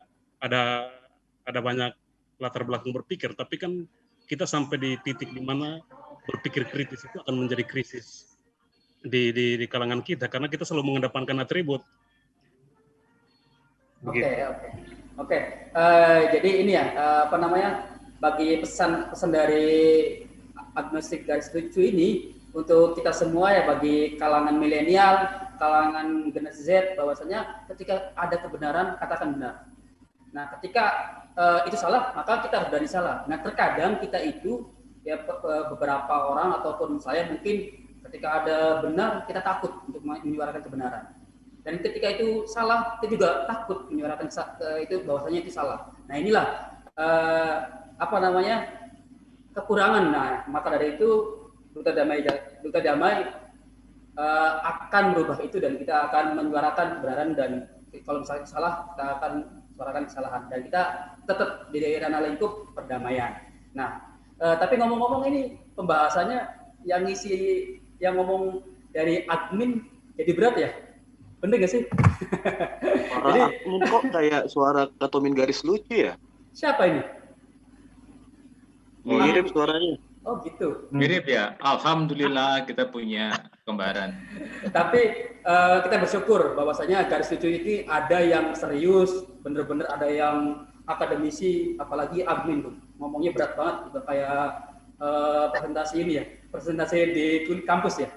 banyak latar belakang berpikir, tapi kan kita sampai di titik di mana berpikir kritis itu akan menjadi krisis di kalangan kita karena kita selalu mengedepankan atribut. Oke. Jadi ini ya bagi pesan dari agnostik garis lucu ini untuk kita semua ya, bagi kalangan milenial, kalangan generasi Z, bahwasanya ketika ada kebenaran katakan benar. Nah, ketika itu salah maka kita harus berani salah. Nah, terkadang kita itu ya beberapa orang ataupun saya mungkin ketika ada benar kita takut untuk menyuarakan kebenaran. Dan ketika itu salah, kita juga takut menyuarakan itu bahwasanya itu salah. Nah, inilah kekurangan. Nah, maka dari itu Duta Damai akan merubah itu dan kita akan menyuarakan kebenaran, dan kalau misalnya salah kita akan suarakan kesalahan, dan kita tetap di ranah lingkup perdamaian. Nah, tapi ngomong-ngomong ini pembahasannya yang ngomong dari admin jadi berat ya? Bener gak sih? Jadi admin kok kayak suara Katomin garis lucu ya? Siapa ini? Mirip suaranya. Oh gitu. Mirip ya. Alhamdulillah kita punya kembaran. Tapi kita bersyukur bahwasanya garis lucu ini ada yang serius, bener-bener ada yang akademisi, apalagi admin tuh. Ngomongnya berat banget, udah kayak presentasi ini ya, presentasi di kampus ya.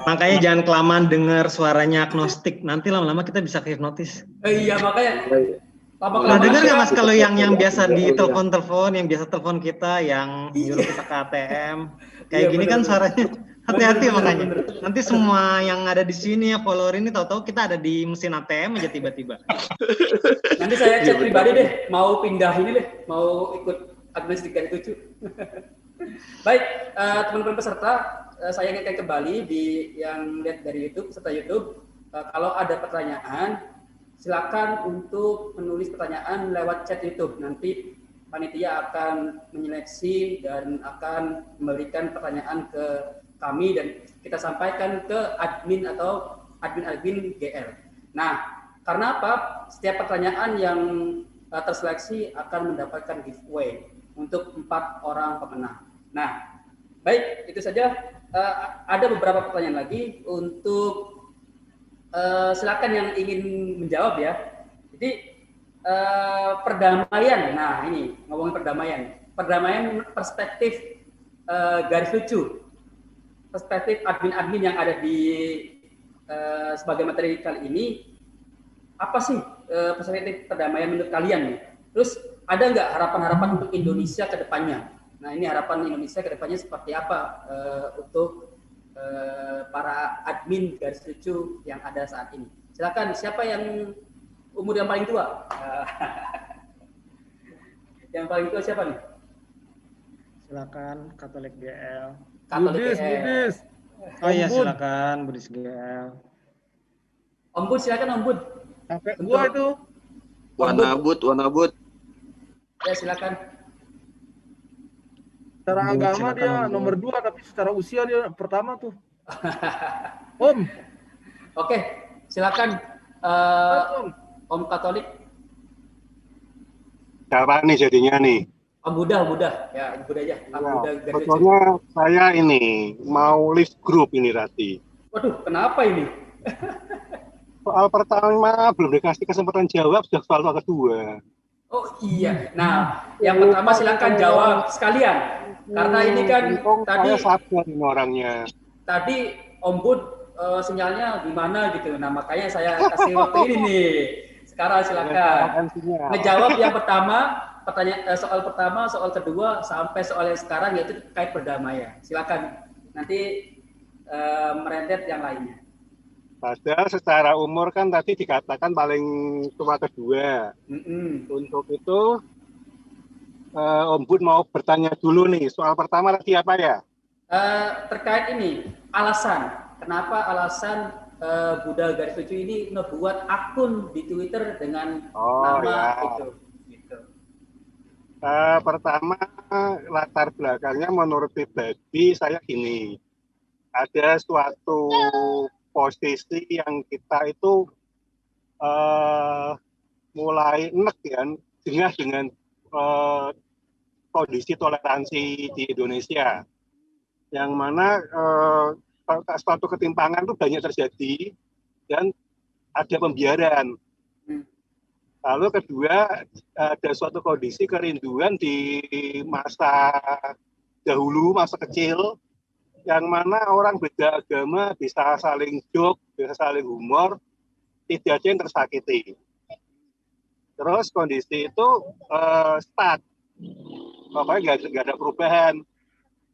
Makanya jangan kelamaan dengar suaranya agnostik, nanti lama-lama kita bisa hipnotis. Iya, makanya. Nah, dengar nggak Mas kalau yang biasa di telepon, yang biasa telepon kita, yang nyuruh kita ke ATM, kayak gini kan suaranya. Hati-hati makanya. Nanti semua yang ada di sini ya follower ini tahu-tahu kita ada di mesin ATM aja tiba-tiba. Nanti saya chat pribadi deh, mau pindah ini deh, mau ikut agnostik garis lucu. Baik, teman-teman peserta, saya ingatkan kembali yang lihat dari YouTube, peserta YouTube, kalau ada pertanyaan, silakan untuk menulis pertanyaan lewat chat YouTube. Nanti panitia akan menyeleksi dan akan memberikan pertanyaan ke kami dan kita sampaikan ke admin atau admin GL. Nah, karena apa? Setiap pertanyaan yang terseleksi akan mendapatkan giveaway untuk 4 orang pemenang. Nah, baik, itu saja. Ada beberapa pertanyaan lagi untuk silakan yang ingin menjawab ya. Jadi perdamaian. Nah, ini ngomongin perdamaian perspektif garis lucu. Perspektif admin-admin yang ada di sebagai materi kali ini, apa sih perspektif perdamaian menurut kalian nih? Terus ada nggak harapan-harapan untuk Indonesia ke depannya? Nah, ini harapan Indonesia ke depannya seperti apa untuk para admin garis lucu yang ada saat ini? Silakan, siapa yang umur yang paling tua? Yang paling tua siapa nih? Silakan, Katolik GL. Buddhis. Oh iya, silakan Buddhis GL. Om Bud, silakan Om Bud. Sampai gua itu. Wanabut. Ya, silakan. Secara agama dia nomor 2, tapi secara usia dia pertama tuh. Om. Oke, silakan Om Katolik. Siapa nih jadinya nih? Om Buddha. Ya, Buddha aja. Sebetulnya saya ini mau list grup ini Rati. Waduh, kenapa ini? Soal pertama belum dikasih kesempatan jawab, sudah soal kedua. Oh iya. Nah, yang pertama silakan jawab sekalian. Karena ini kan tadi saya sabar ini orangnya. Tadi Om Bud sinyalnya gimana gitu. Nah, makanya saya kasih waktu ini nih. Sekarang silakan ngejawab yang pertama, soal pertama, soal kedua sampai soal yang sekarang yaitu terkait perdamaian. Silakan. nanti merentet yang lainnya. Padahal secara umur kan tadi dikatakan paling tua kedua. Untuk itu Om Bud mau bertanya dulu nih, soal pertama tadi apa ya? Terkait ini, kenapa alasan Budal Garis Lucu ini ngebuat akun di Twitter dengan nama itu. Gitu. Pertama, latar belakangnya menurut pribadi saya gini, ada suatu posisi yang kita itu mulai enek ya, dengan kondisi toleransi di Indonesia, yang mana suatu ketimpangan itu banyak terjadi dan ada pembiaran. Lalu kedua, ada suatu kondisi kerinduan di masa dahulu, masa kecil, yang mana orang beda agama bisa saling joke, bisa saling humor, tidak ada yang tersakiti. Terus kondisi itu stuck, pokoknya nggak ada perubahan,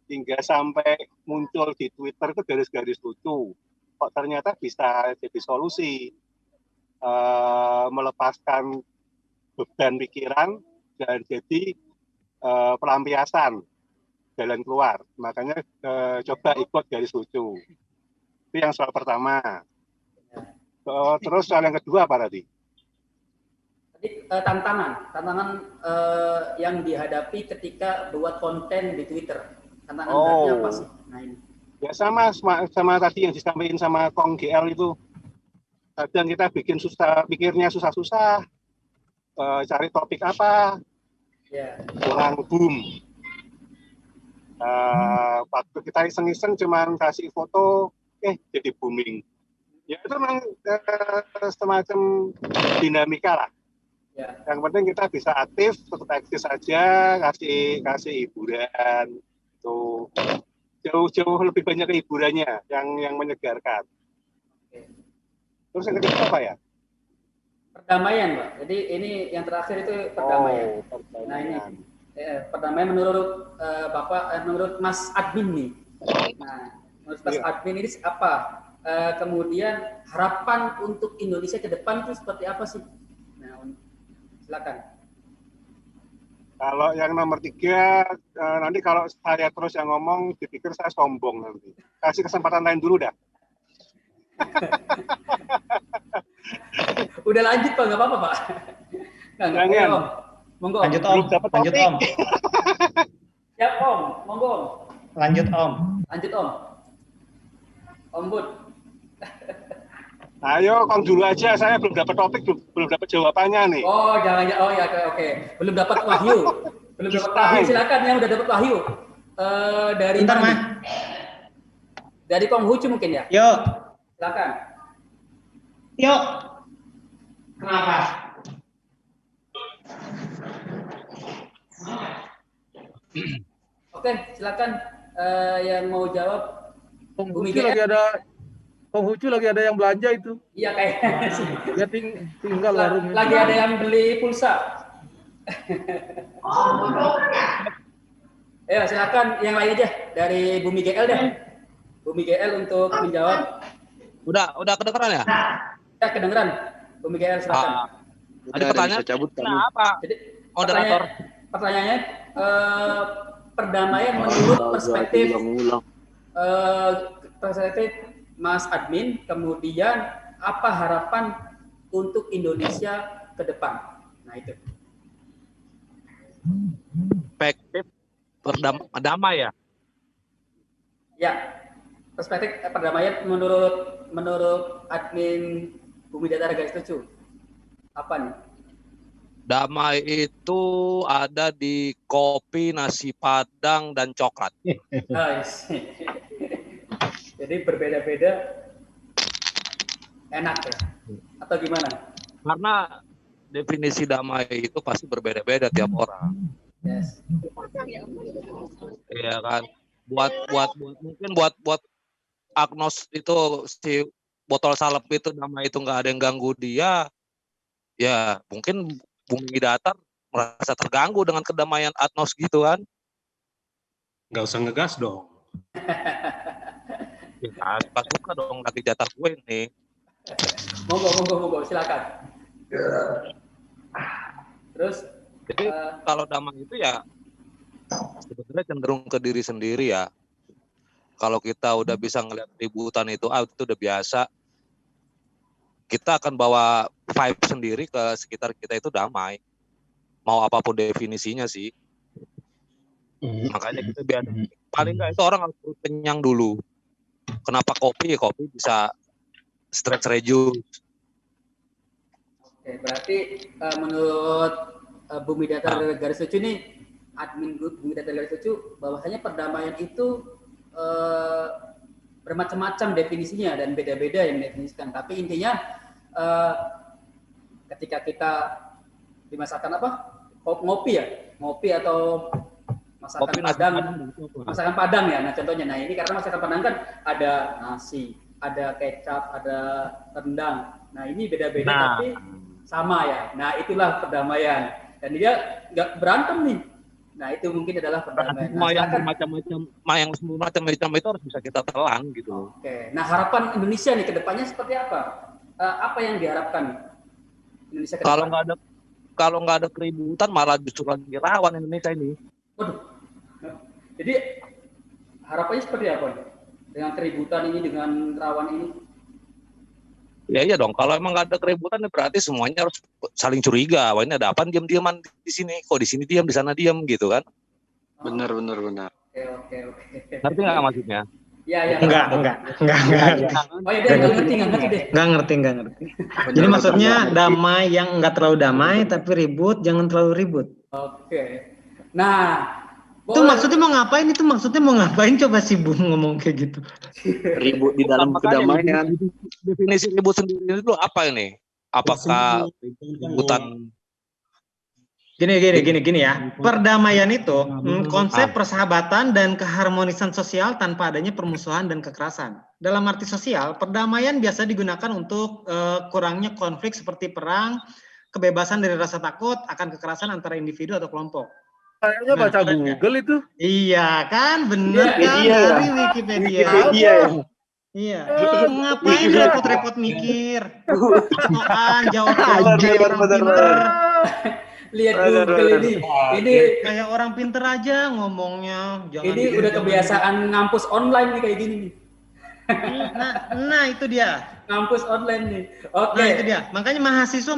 hingga sampai muncul di Twitter itu garis-garis lucu. Kok ternyata bisa jadi solusi, melepaskan beban pikiran dan jadi pelampiasan jalan keluar. Makanya coba ikut garis lucu. Itu yang soal pertama. Terus soal yang kedua apa tadi? Tantangan yang dihadapi ketika buat konten di Twitter. Tantangan beratnya apa sih? Nah, ini. Ya sama tadi yang disampaikan sama Kong GL itu. Kadang kita pikirnya susah-susah, cari topik apa, kurang boom. Waktu kita iseng-iseng cuman kasih foto, jadi booming. Ya itu memang semacam dinamika lah. Yang penting kita bisa aktif, tetap eksis saja, kasih hiburan. Tuh jauh lebih banyak hiburannya yang menyegarkan. Terus yang ketiga apa ya? Perdamaian, Pak. Jadi ini yang terakhir itu perdamaian. Perdamaian. Nah ini perdamaian menurut Bapak, menurut Mas Admin nih. Nah, menurut Mas Admin ini apa? Kemudian harapan untuk Indonesia ke depan itu seperti apa sih? Nah, silakan. Kalau yang nomor 3, nanti kalau saya terus yang ngomong, dipikir saya sombong nanti. Kasih kesempatan lain dulu dah. Udah lanjut Pak, nggak apa-apa Pak. Jangan. Om. Monggo. Lanjut Om. Lanjut Om. Siap Om, monggo. Lanjut Om. Lanjut Om. Om Bud. Ayo, Kong dulu aja. Saya belum dapat topik, belum dapat jawabannya nih. Oh, jangan. Oh ya, oke. Belum dapat wahyu. Belum dapat wahyu. Silakan yang udah dapat wahyu. Dari Bentar, mana? Mas. Dari Kong Hucu mungkin ya? Yuk. Silakan. Yuk. Kenapa? Oke, silakan yang mau jawab. Kong Hucu lagi ada yang belanja itu. Iya kayaknya sih. Dia tinggal warungnya. Lagi ada yang beli pulsa. Ya silakan yang lain aja dari Bumi GL deh. Bumi GL untuk menjawab. Udah kedengeran ya? Ya kedengeran. Bumi GL silakan. Ada pertanyaan? Kenapa? Jadi moderator? Pertanyaannya perdamaian menurut perspektif Mas Admin, kemudian apa harapan untuk Indonesia ke depan? Nah itu. Perspektif damai ya? Ya, perspektif perdamaian menurut Admin Bumi Datar Garis Lucu. Apa nih? Damai itu ada di kopi, nasi padang, dan coklat. Jadi berbeda-beda enak ya? Atau gimana? Karena definisi damai itu pasti berbeda-beda tiap orang. Yes. Iya kan. Buat Agnos itu si botol salep itu damai itu nggak ada yang ganggu dia. Ya mungkin Bumi Datar merasa terganggu dengan kedamaian Agnos gitu kan. Nggak usah ngegas dong. Ya, suka dong lagi jatah gue nih. Monggo, silakan. Terus Jadi kalau damai itu ya sebetulnya cenderung ke diri sendiri ya. Kalau kita udah bisa ngeliat ributan itu udah biasa. Kita akan bawa vibe sendiri ke sekitar kita itu damai. Mau apapun definisinya sih. Makanya kita biar paling nggak itu orang harus perut kenyang dulu. Kenapa kopi? Ya kopi bisa stress reduce. Oke, berarti menurut Bumi Datar Garis Lucu nih, admin Bumi Datar Garis Lucu, bahwasanya perdamaian itu bermacam-macam definisinya dan beda-beda yang definisikan. Tapi intinya ketika kita dimasakan apa? Ngopi ya? Ngopi atau masakan Padang ya. Nah, contohnya ini karena masakan Padang kan ada nasi, ada kecap, ada rendang. Nah, ini beda-beda tapi sama ya. Nah, itulah perdamaian. Dan dia nggak berantem nih. Nah, itu mungkin adalah perdamaian. Semua yang macam-macam itu harus bisa kita telan gitu. Oke. Nah, harapan Indonesia nih ke depannya seperti apa? Apa yang diharapkan Indonesia ke depan? Kalau nggak ada keributan malah justru lagi rawan Indonesia ini. Waduh. Jadi harapannya seperti apa nih? Dengan keributan ini, dengan rawan ini? Ya iya dong, kalau emang nggak ada keributan berarti semuanya harus saling curiga. Wah ini ada apa diam-diaman di sini? Kok di sini diam, di sana diam gitu kan? Benar. Oke. Ngerti nggak maksudnya? Ya. Enggak. Oh ya, nggak ngerti deh. Enggak ngerti. Jadi maksudnya damai yang enggak terlalu damai, tapi ribut jangan terlalu ribut. Oke. Nah, itu maksudnya mau ngapain? Coba si Bum ngomong kayak gitu. Ribut di dalam kedamaian. Definisi ribut sendiri itu apa ini? Apakah ributan? Gini ya. Perdamaian itu konsep persahabatan dan keharmonisan sosial tanpa adanya permusuhan dan kekerasan. Dalam arti sosial, perdamaian biasa digunakan untuk kurangnya konflik seperti perang, kebebasan dari rasa takut akan kekerasan antara individu atau kelompok. Kayaknya baca Google itu. Iya kan, bener kan dari Wikipedia. Iya. Ngapain repot-repot mikir? Jawab aja orang pinter. Lihat Google ini kayak orang pinter aja ngomongnya. Ini udah kebiasaan ngampus online nih kayak gini nih. Nah itu dia. Ngampus online nih. Oke. Nah itu dia. Makanya mahasiswa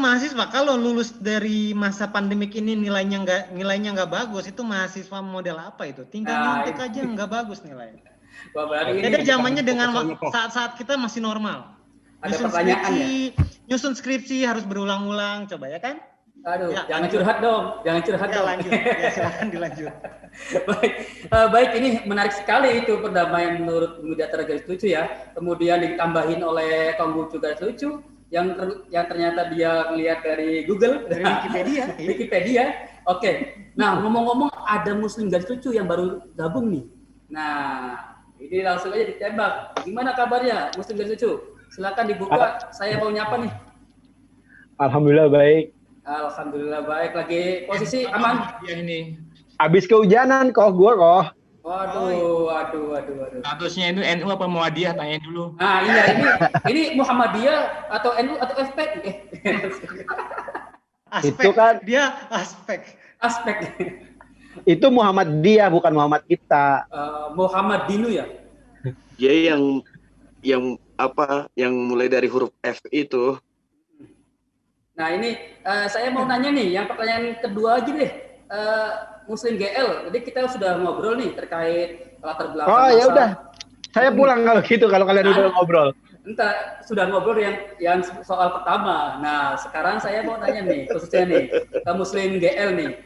kalau lulus dari masa pandemik ini nilainya nggak bagus, itu mahasiswa model apa itu? Tinggal nyontek aja nggak bagus nilainya. Jadi zamannya dengan saat-saat kita masih normal. Ada pertanyaan ya? Nyusun skripsi harus berulang-ulang, coba ya kan? Aduh, jangan curhat dong. Lanjut. Ya, silakan dilanjut. Baik, ini menarik sekali itu perdamaian menurut Bumi Datar Garis Lucu ya. Kemudian ditambahin oleh Konghucu Garis Lucu yang ternyata dia melihat dari Google, dari Wikipedia. Oke. Nah, ngomong-ngomong ada Muslim Garis Lucu yang baru gabung nih. Nah, ini langsung aja ditembak. Gimana kabarnya Muslim Garis Lucu? Silakan dibuka. Saya mau nyapa nih. Alhamdulillah baik. Alhamdulillah baik. Lagi posisi aman? Ya ini. Abis kehujanan Waduh. Statusnya itu NU apa Muhammadiyah? Tanya dulu. Nah iya ini Muhammadiyah atau NU atau FP? Itu kan dia aspek. Itu Muhammadiyah bukan Muhammad kita. Muhammad Dinu ya? Dia yang mulai dari huruf F itu. Nah ini saya mau nanya nih, yang pertanyaan kedua aja deh, Muslim GL. Jadi kita sudah ngobrol nih terkait latar belakang. Oh ya udah, saya pulang kalau gitu kalau kalian udah ngobrol. Entah sudah ngobrol yang soal pertama. Nah sekarang saya mau nanya nih, khususnya nih ke Muslim GL nih.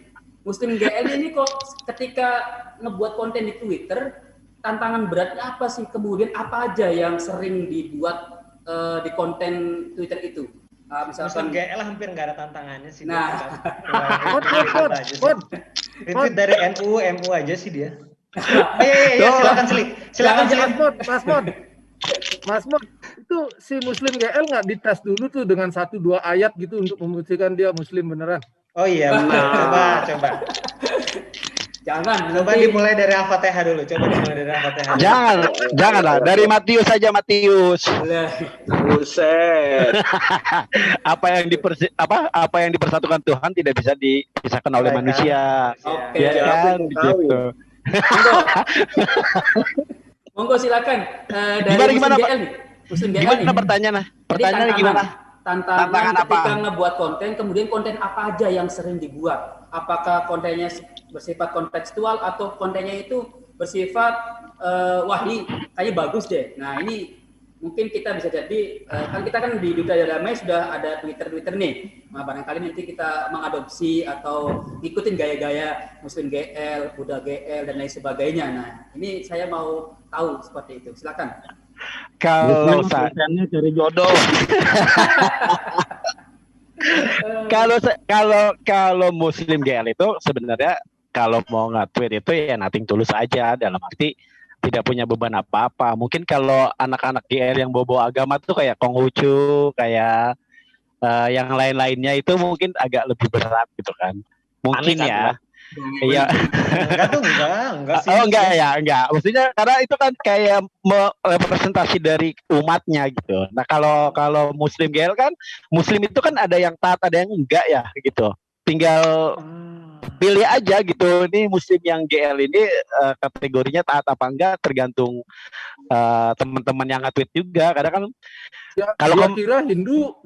Muslim GL ini kok ketika ngebuat konten di Twitter, tantangan beratnya apa sih? Kemudian apa aja yang sering dibuat di konten Twitter itu? Misalkan GL hampir nggak ada tantangannya sih. Nah, itu dari MU aja sih dia. Iya, silakan Mas Mod, itu si Muslim GL nggak dites dulu tuh dengan 1-2 ayat gitu untuk membuktikan dia Muslim beneran? Oh iya, benar. Coba. Jangan. Coba dimulai dari Al-Fatihah dulu. Janganlah. Dari Matius saja, Matius. Buset. Apa yang dipersatukan Tuhan tidak bisa dipisahkan oleh manusia. Oke. Ya kan, gitu. Monggo silakan. Dari Gimana, Muslim GL nih. Muslim GL Gimana nih. pertanyaannya? Jadi Pertanyaannya gimana? Tantangan apa? ketika ngebuat konten, kemudian konten apa aja yang sering dibuat? Apakah kontennya bersifat kontekstual atau kontennya itu bersifat wah ini kayaknya bagus deh. Nah ini mungkin kita bisa jadi kan kita kan di Duta Damai sudah ada Twitter nih. Nah barangkali nanti kita mengadopsi atau ngikutin gaya-gaya Muslim GL, Buddha GL dan lain sebagainya. Nah ini saya mau tahu seperti itu. Silakan. Kalau cari jodoh. kalau Muslim GL itu sebenarnya kalau mau nge-tweet itu ya nothing tulus aja, dalam arti tidak punya beban apa-apa. Mungkin kalau anak-anak GL yang bawa agama tuh kayak Konghucu, kayak yang lain-lainnya itu mungkin agak lebih berat gitu kan. Mungkin ya. Iya. Enggak sih. Oh enggak. Maksudnya karena itu kan kayak representasi dari umatnya gitu. Nah kalau Muslim GL kan, Muslim itu kan ada yang taat, ada yang enggak ya gitu. Tinggal pilih aja gitu. Ini Muslim yang GL ini kategorinya taat apa enggak tergantung teman-teman yang nge-tweet juga. Kadang kan kalau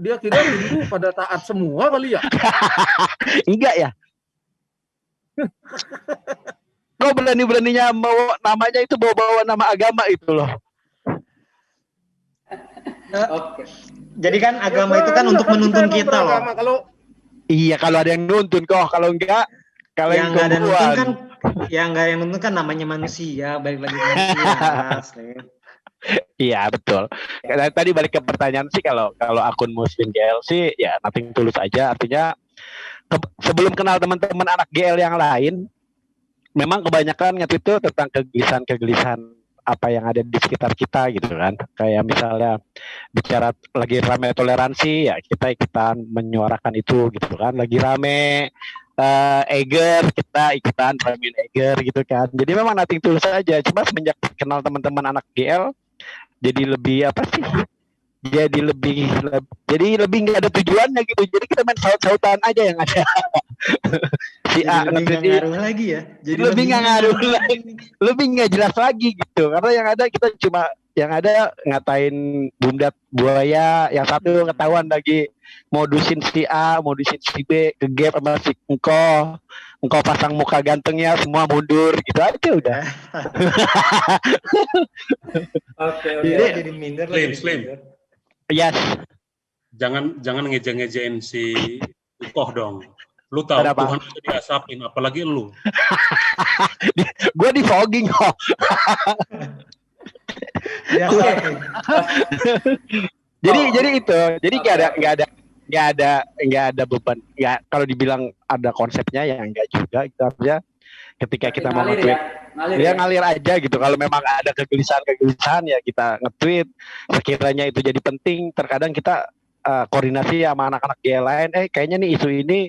dia kira Hindu pada taat semua kali ya? Enggak ya. Kok berani-beraninya bawa namanya itu bawa nama agama itu loh. Oke. Jadi kan agama itu kan untuk menuntun kita loh. Iya kalau ada yang nuntun kok, kalau enggak yang nggak ada nuntun kan, yang nggak yang nuntun kan namanya manusia, balik lagi manusia. Iya betul. Tadi balik ke pertanyaan sih, kalau akun Muslim GL sih ya nothing tulus aja, artinya sebelum kenal teman-teman anak GL yang lain, memang kebanyakan nge-tweet itu tentang kegelisahan apa yang ada di sekitar kita gitu kan. Kayak misalnya bicara lagi rame toleransi, ya kita ikutan menyuarakan itu gitu kan. Lagi rame Eger, kita ikutan ramein Eger gitu kan. Jadi memang nothing tulus aja. Cuma semenjak kenal teman-teman anak GL, jadi lebih apa sih? Jadi lebih nggak ada tujuannya gitu. Jadi kita main saut-sautan aja yang ada. Si A nggak ngaruh lagi ya. Jadi lebih nggak ngaruh lagi, lebih nggak jelas lagi gitu. Karena yang ada kita cuma ngatain bumdat buaya, yang satu ketahuan lagi modusin si A, modusin si B, ke gap sama si engkau pasang muka gantengnya semua mundur gitu aja udah. Oke. Jadi minder. Slim. Yes. Jangan ngeje-ngejein si Ukoh dong. Lu tahu Tuhan itu diasapin, apalagi lu. Gue di fogging kok. Jadi itu. Jadi nggak ada beban. Ya kalau dibilang ada konsepnya ya enggak juga. Itu artinya ketika kita mau nge-tweet, ngalir aja gitu. Kalau memang ada kegelisahan ya kita nge-tweet. Sekiranya itu jadi penting, terkadang kita koordinasi sama anak-anak GL lain. Kayaknya nih isu ini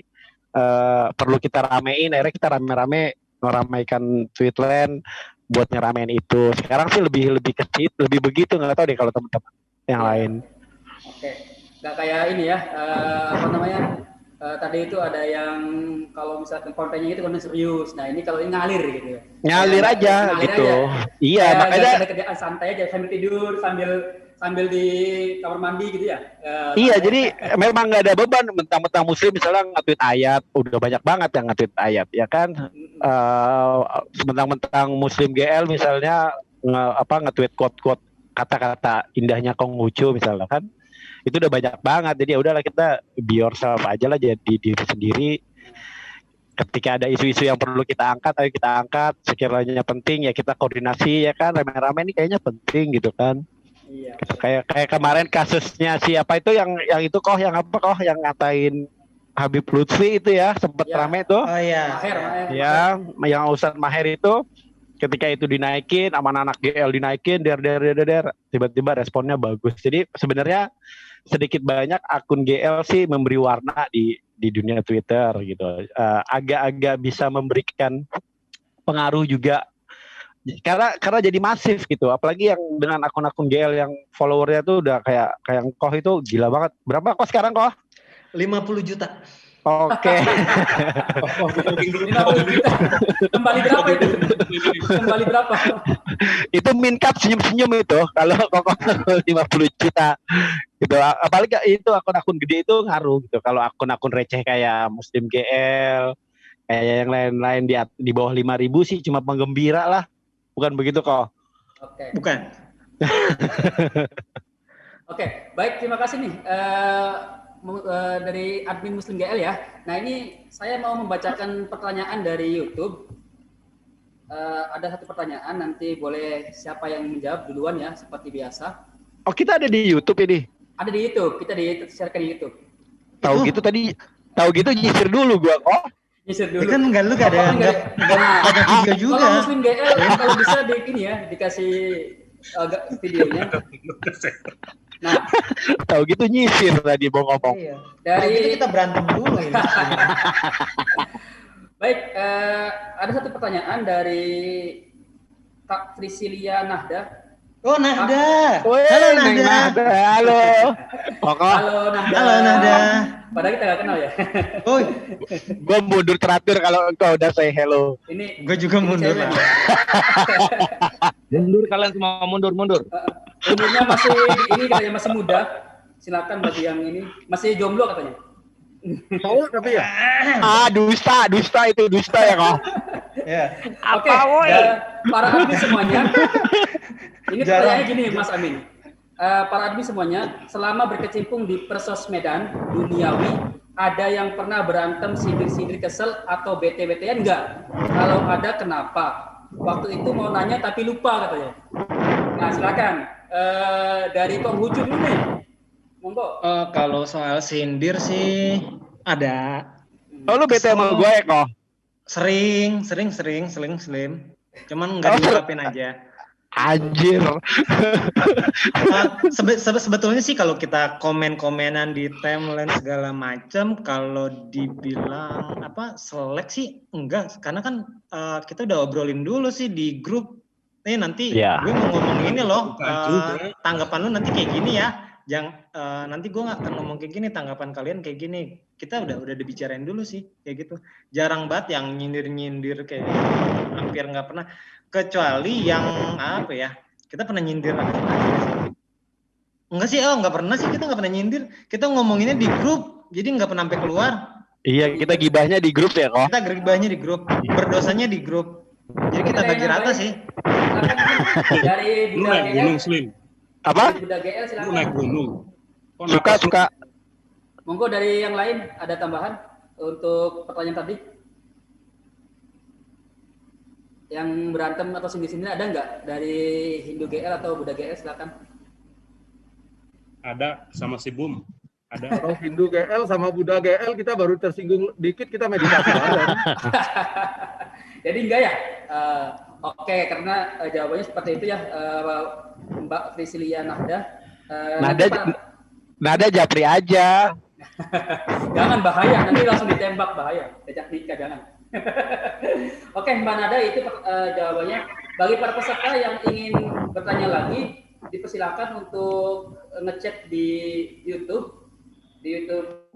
perlu kita ramein. Akhirnya kita rame-rame ngeramaikan Tweetland buat nyeramein itu. Sekarang sih lebih ke situ, lebih begitu. Nggak tahu deh kalau teman-teman yang lain. Oke, nggak kayak ini ya. Apa namanya? Tadi itu ada yang kalau misalkan kontennya itu konten serius. Nah ini kalau ini ngalir gitu ya. Ngalir aja gitu. Iya, makanya ada kerjaan santai aja sambil tidur, sambil di kamar mandi gitu ya. Iya, jadi memang nggak ada beban. Mentang-mentang Muslim misalnya nge-tweet ayat, udah banyak banget yang nge-tweet ayat ya kan. Mentang-mentang Muslim GL misalnya nge-tweet quote-quote kata-kata indahnya Konghucu misalnya kan. Itu udah banyak banget. Jadi ya udahlah, kita be yourself aja lah, jadi diri sendiri. Ketika ada isu-isu yang perlu kita angkat, ayo kita angkat. Sekiranya penting ya kita koordinasi ya kan, rame-rame ini kayaknya penting gitu kan. Iya. Gitu. Kayak kemarin kasusnya siapa itu yang yang ngatain Habib Lutfi itu ya, sempat rame tuh. Oh iya. Maher. Ya, yang Ustadz Maher itu ketika itu dinaikin, anak-anak GL dinaikin, der, tiba-tiba responnya bagus. Jadi sebenarnya sedikit banyak akun GL sih memberi warna di dunia Twitter gitu. Agak-agak bisa memberikan pengaruh juga. Karena jadi masif gitu. Apalagi yang dengan akun-akun GL yang followernya tuh udah kayak Koh itu gila banget. Berapa Koh sekarang Koh? 50 juta. Oke. 50 juta. Kembali berapa itu? Kembali berapa? Itu mincut senyum-senyum itu kalau Kokoh 50 juta gitu. Apalagi itu akun-akun gede itu ngaruh gitu. Kalau akun-akun receh kayak Muslim GL, kayak yang lain-lain di bawah 5.000 sih cuma penggembira lah. Bukan begitu Koh? Oke. Bukan. Oke, baik, terima kasih nih dari admin Muslim GL ya. Nah, ini saya mau membacakan pertanyaan dari YouTube. Ada satu pertanyaan, nanti boleh siapa yang menjawab duluan ya, seperti biasa. Oh, kita ada di YouTube ini. Ada di YouTube, kita di YouTube, sharekan di YouTube. Tahu gitu nyisir dulu gua Koh. Nyisir dulu. Kan enggak ada video juga. Kalau Muslim GL kalau bisa dikasih videonya. Nah, tahu gitu nyisir tadi mau ngomong. Iya. Dari itu kita berantem dulu ini. Baik, ada satu pertanyaan dari Kak Trisilia Nahda. Oh, Nahda. Halo Nahda. Halo. Halo Nahda. Halo Nahda. Padahal kita nggak kenal ya. Oh, gue mundur teratur kalau engkau udah say hello. Ini gue juga mundur lah. Mundur kalian semua mundur. Umurnya masih ini katanya masih muda. Silakan bagi yang ini masih jomblo katanya. Cowok tapi ya. Dusta ya kok. Ya. Oke, para admin semuanya. Ini pertanyaannya gini Mas Amin. Para admin semuanya, selama berkecimpung di persosmedan duniawi, ada yang pernah berantem sindir-sindir kesel atau bete-betean enggak? Kalau ada kenapa? Waktu itu mau nanya tapi lupa katanya. Nah silakan dari Konghucu dulu nih. Monggo. Kalau soal sindir sih ada. Oh lu bete sama gue kok? Sering. Cuman nggak diungkapin aja. Anjir. Sebetulnya sih kalau kita komen-komenan di timeline segala macam, kalau dibilang selek sih enggak, karena kan kita udah obrolin dulu sih di grup. Nanti gue mau ngomong ini loh, tanggapan lu nanti kayak gini ya. Nanti gue nggak akan ngomong kayak gini, tanggapan kalian kayak gini. Kita udah dibicarain dulu sih kayak gitu. Jarang banget yang nyindir kayak hampir nggak pernah. Kecuali yang kita pernah nyindir enggak sih, nggak pernah sih, kita nggak pernah nyindir, kita ngomonginnya di grup, jadi nggak pernah sampai keluar. Iya, kita gibahnya di grup ya kok. Kita gibahnya di grup, berdosanya di grup, jadi kita bagi rata sih. Dari naik gunung Slim. Apa? Budak GL silakan. Naik gunung. Suka. Monggo dari yang lain ada tambahan untuk pertanyaan tadi? Yang berantem atau sindir-sindir ada nggak dari Hindu GL atau Buddha GL, silakan. Ada sama si Bum. Ada. Kalau Hindu GL sama Buddha GL kita baru tersinggung dikit, kita meditasi bareng. Jadi enggak ya? Oke, karena jawabannya seperti itu ya, Mbak Trisilia Nahda. Nada japri aja. Jangan, bahaya, nanti langsung ditembak, bahaya. Dejak nikah, jangan. Oke, Mbak Nada, itu jawabannya. Bagi para peserta yang ingin bertanya lagi, dipersilakan untuk ngechat di YouTube. Di YouTube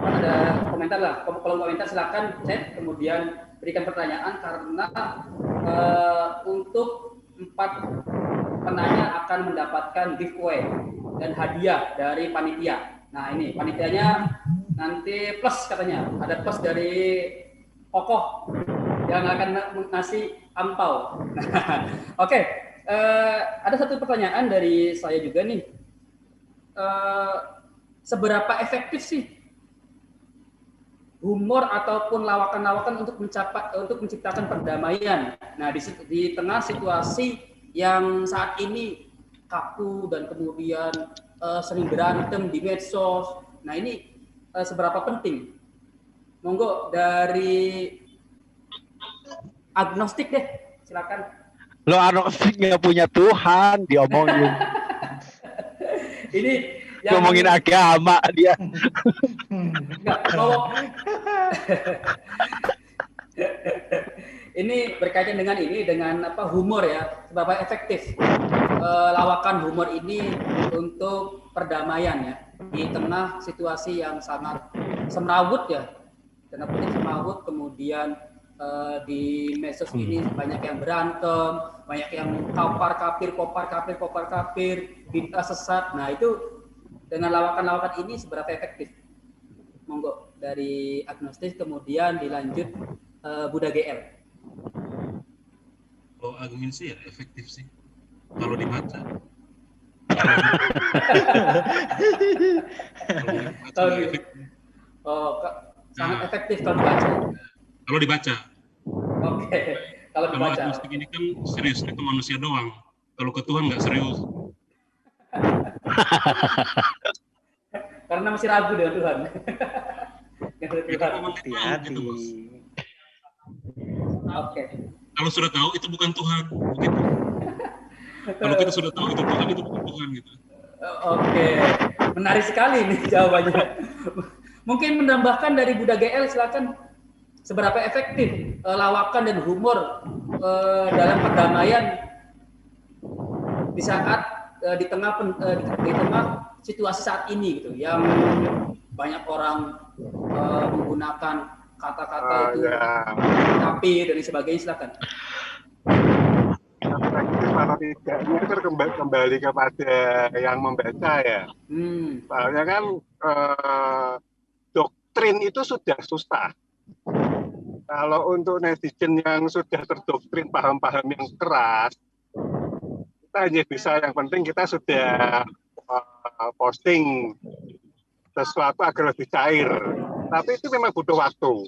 ada komentar lah, kolom komentar silakan chat, kemudian berikan pertanyaan, karena untuk 4 penanya akan mendapatkan giveaway dan hadiah dari panitia. Nah ini panitianya nanti plus katanya, ada plus dari Kokoh yang akan ngasih ampau. Oke, ada satu pertanyaan dari saya juga nih. Seberapa efektif sih humor ataupun lawakan-lawakan untuk menciptakan perdamaian? Nah, di tengah situasi yang saat ini kaku dan kemudian sering berantem di medsos. Nah, ini seberapa penting? Monggo dari agnostik deh, silakan. Lo agnostik nggak punya Tuhan, diomongin. Ini ngomongin agama dia. Enggak, mau. ini berkaitan dengan humor ya, seberapa efektif lawakan humor ini untuk perdamaian ya di tengah situasi yang sangat semrawut ya, tengah politik semrawut, kemudian di medsos ini banyak yang berantem, banyak yang kopar kapir, bid'ah sesat. Nah itu dengan lawakan-lawakan ini seberapa efektif? Monggo dari agnostis, kemudian dilanjut Buddha GL. Kalau admin sih ya efektif sih kalau dibaca. Sangat efektif kalau dibaca. Kalau dibaca. Oke. Kalau dibaca. Kalau agnostik ini kan seriusnya ke manusia doang. Kalau ke Tuhan nggak serius. Karena masih ragu dengan Tuhan. Hati-hati. Oke. Kalau sudah tahu itu bukan Tuhan, begitu. Kalau kita sudah tahu itu Tuhan, itu bukan Tuhan gitu. Oke, menarik sekali nih jawabannya. Mungkin menambahkan dari Buddha GL, silakan, seberapa efektif lawakan dan humor dalam perdamaian di saat di tengah situasi saat ini gitu, yang banyak orang menggunakan kata-kata itu tapi dan sebagainya, silakan. Kalau tidaknya itu kembali kepada yang membaca ya. Soalnya kan doktrin itu sudah susah. Kalau untuk netizen yang sudah terdoktrin paham-paham yang keras, kita hanya bisa, yang penting kita sudah posting sesuatu agar lebih cair. Tapi itu memang butuh waktu.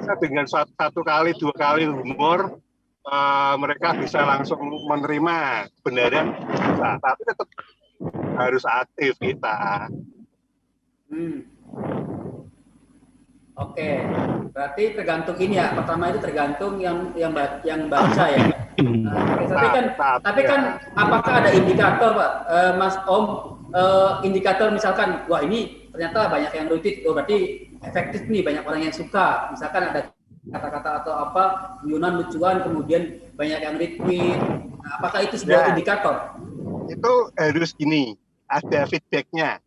Bisa dengan satu kali, dua kali humor, mereka bisa langsung menerima kebenaran, bisa. Tapi tetap harus aktif kita. Oke, berarti tergantung ini ya. Pertama itu tergantung yang baca ya. Tapi kan apakah ada indikator, Pak, Mas Om, indikator misalkan, wah ini ternyata banyak yang retweet, berarti efektif nih, banyak orang yang suka. Misalkan ada kata-kata atau apa guyonan lucuan, kemudian banyak yang retweet. Nah, apakah itu sebuah indikator? Itu harus gini, ada feedbacknya.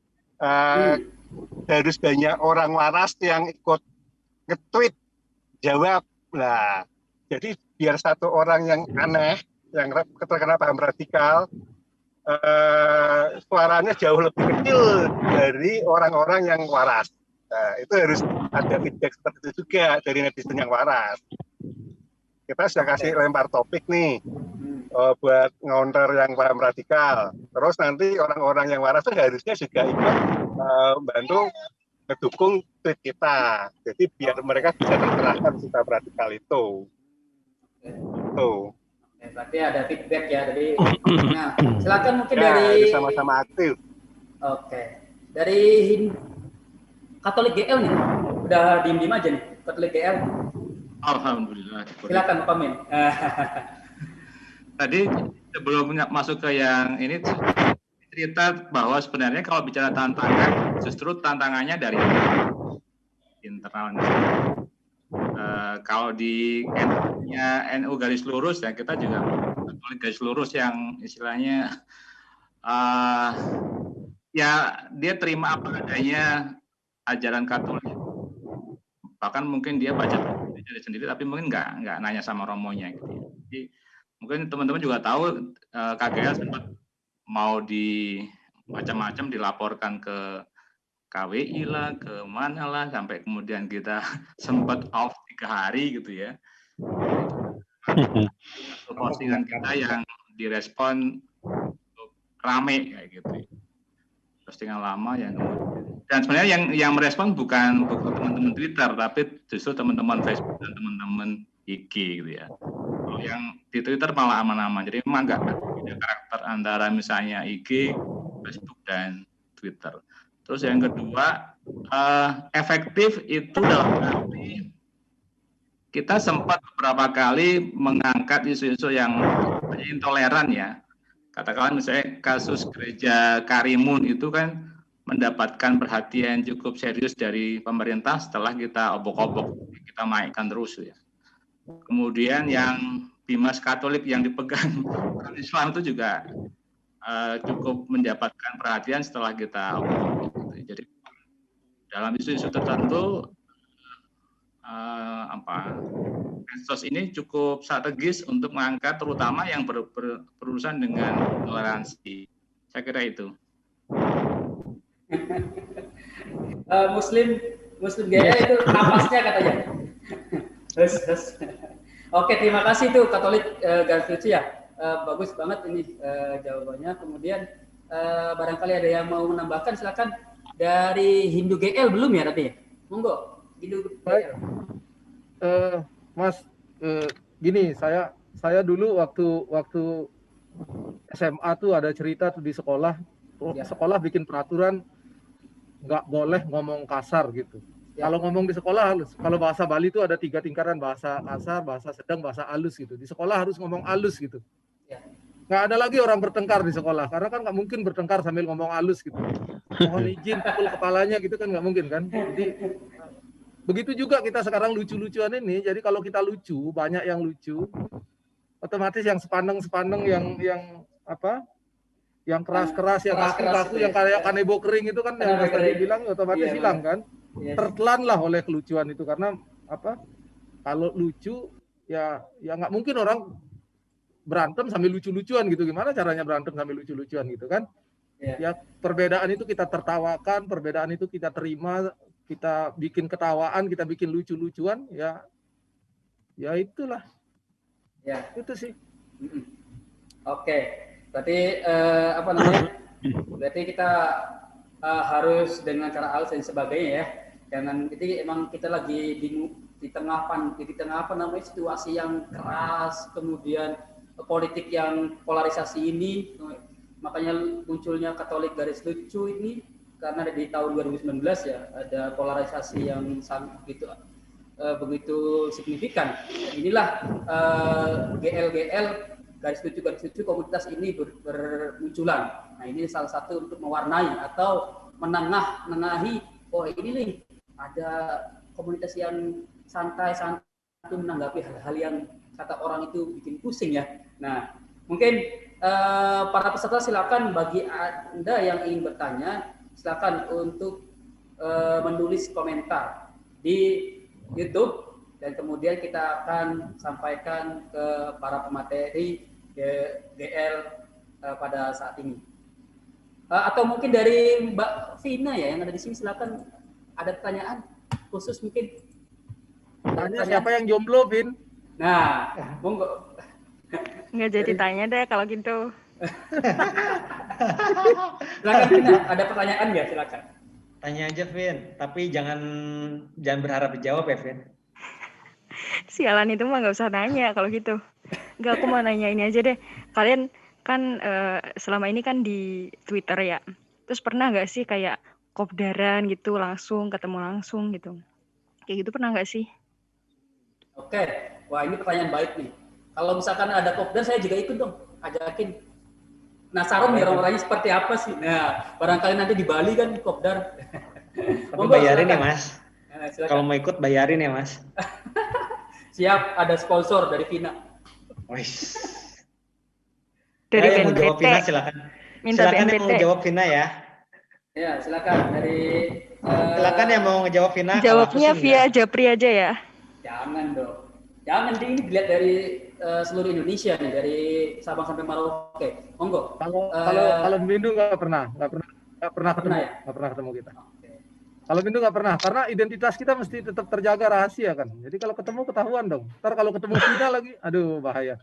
Harus banyak orang waras yang ikut nge-tweet, jawab. Nah, jadi biar satu orang yang aneh, yang terkena paham radikal, suaranya jauh lebih kecil dari orang-orang yang waras. Nah, itu harus ada feedback seperti itu juga dari netizen yang waras. Kita sudah kasih lempar topik nih, buat counter yang paham radikal. Terus nanti orang-orang yang waras itu harusnya juga ikut membantu mendukung tweet kita. Jadi biar mereka bisa tercerahkan sikap radikal itu. Tuh. Berarti ada feedback ya dari. Nah, silakan mungkin dari sama-sama aktif. Oke. Dari Katolik GL nih, udah diem aja nih, Katolik GL. Alhamdulillah. Silakan Pak Min. Tadi sebelum masuk ke yang ini, cerita bahwa sebenarnya kalau bicara tantangan, justru tantangannya dari internal. Kalau di NU garis lurus ya, kita juga Katolik garis lurus yang istilahnya ya dia terima apa adanya ajaran Katolik. Bahkan mungkin dia baca sendiri, tapi mungkin nggak nanya sama romonya gitu. Jadi mungkin teman-teman juga tahu KGL sempat mau macam-macam dilaporkan ke KWI lah, ke mana lah, sampai kemudian kita sempat off 3 hari gitu ya. Postingan kita yang direspon rame kayak gitu. Postingan lama yang dan sebenarnya yang merespon bukan teman-teman Twitter, tapi justru teman-teman Facebook dan teman-teman IG gitu ya. Kalau yang di Twitter malah aman-aman. Jadi memang nggak ada karakter antara misalnya IG, Facebook dan Twitter. Terus yang kedua, efektif itu dalam arti kita sempat beberapa kali mengangkat isu-isu yang intoleran ya. Katakanlah misalnya kasus gereja Karimun itu kan mendapatkan perhatian cukup serius dari pemerintah setelah kita obok-obok, kita naikkan terus ya. Kemudian yang Bimas Katolik yang dipegang orang Islam itu juga cukup mendapatkan perhatian setelah kita upload. Jadi dalam isu-isu tertentu medsos ini cukup strategis untuk mengangkat terutama yang berurusan dengan toleransi. Saya kira itu. Muslim GL itu napasnya katanya. Terus. Oke, terima kasih tuh Katolik Garis Lucu ya. Bagus banget ini jawabannya. Kemudian barangkali ada yang mau menambahkan, silakan. Dari Hindu GL belum ya nanti? Monggo. Hindu GL. Mas, gini, saya dulu waktu SMA tuh ada cerita tuh di sekolah, sekolah bikin peraturan nggak boleh ngomong kasar gitu. Kalau ngomong di sekolah halus. Kalau bahasa Bali itu ada 3 tingkatan, bahasa kasar, bahasa sedang, bahasa halus gitu. Di sekolah harus ngomong halus gitu. Nggak ada lagi orang bertengkar di sekolah, karena kan nggak mungkin bertengkar sambil ngomong halus gitu. Mohon izin pukul kepalanya gitu kan nggak mungkin kan. Jadi begitu juga kita sekarang lucu-lucuan ini. Jadi kalau kita lucu, banyak yang lucu, otomatis yang sepandeng yang keras-keras, yang kaku-kaku, yang kayak kanebo kering itu kan yang tadi bilang otomatis hilang kan. Tertelan lah oleh kelucuan itu, karena kalau lucu ya nggak mungkin orang berantem sambil lucu-lucuan gitu. Gimana caranya berantem sambil lucu-lucuan gitu kan? Ya perbedaan itu kita tertawakan, perbedaan itu kita terima, kita bikin ketawaan, kita bikin lucu-lucuan, ya itulah. Ya. Itu sih. Oke. Berarti berarti kita harus dengan cara halus dan sebagainya ya. Jangan, jadi emang kita lagi di tengah situasi yang keras, kemudian politik yang polarisasi ini, makanya munculnya Katolik Garis Lucu ini karena di tahun 2019 ya ada polarisasi yang sangat begitu signifikan. Inilah GL Garis Lucu komunitas ini bermunculan. Nah, ini salah satu untuk mewarnai atau menengahi, oh ini nih ada komunitas yang santai menanggapi hal-hal yang kata orang itu bikin pusing ya. Nah, mungkin para peserta silakan, bagi Anda yang ingin bertanya, silakan untuk menulis komentar di YouTube dan kemudian kita akan sampaikan ke para pemateri GL pada saat ini. Atau mungkin dari Mbak Vina ya yang ada di sini, silakan, ada pertanyaan khusus mungkin. Tanya siapa yang jomblo, Vin? Nah, monggo. Nggak jadi tanya deh kalau gitu. Silakan Vina, ada pertanyaan nggak? Silakan. Tanya aja, Vin. Tapi jangan berharap dijawab ya, Vin. Sialan itu mah nggak usah nanya kalau gitu. Nggak, aku mau nanya ini aja deh. Kalian kan selama ini kan di Twitter ya. Terus pernah nggak sih kayak kopdaran gitu ketemu langsung gitu? Kayak gitu pernah nggak sih? Oke, wah ini pertanyaan baik nih. Kalau misalkan ada kopdar, saya juga ikut dong, ajakin. Penasaran nih orang-orangnya seperti apa sih? Nah, barangkali nanti di Bali kan kopdar. Tapi bayarin ya, Mas. Kalau mau ikut bayarin ya, Mas. Siap, ada sponsor dari Vina. Wis. Dari yang mau jawab Vina silakan. Silakan yang mau jawab Vina ya. Ya, silakan dari silakan yang mau ngejawab Vina. Jawabnya via Japri aja ya. Jangan dong. Jangan, ini dilihat dari seluruh Indonesia nih, dari Sabang sampai Merauke. Monggo. Kalau Windu nggak pernah ketemu, ya? Nggak pernah ketemu kita. Kalau Windu nggak pernah, karena identitas kita mesti tetap terjaga rahasia kan. Jadi kalau ketemu ketahuan dong. Ntar kalau ketemu Vina lagi, aduh bahaya.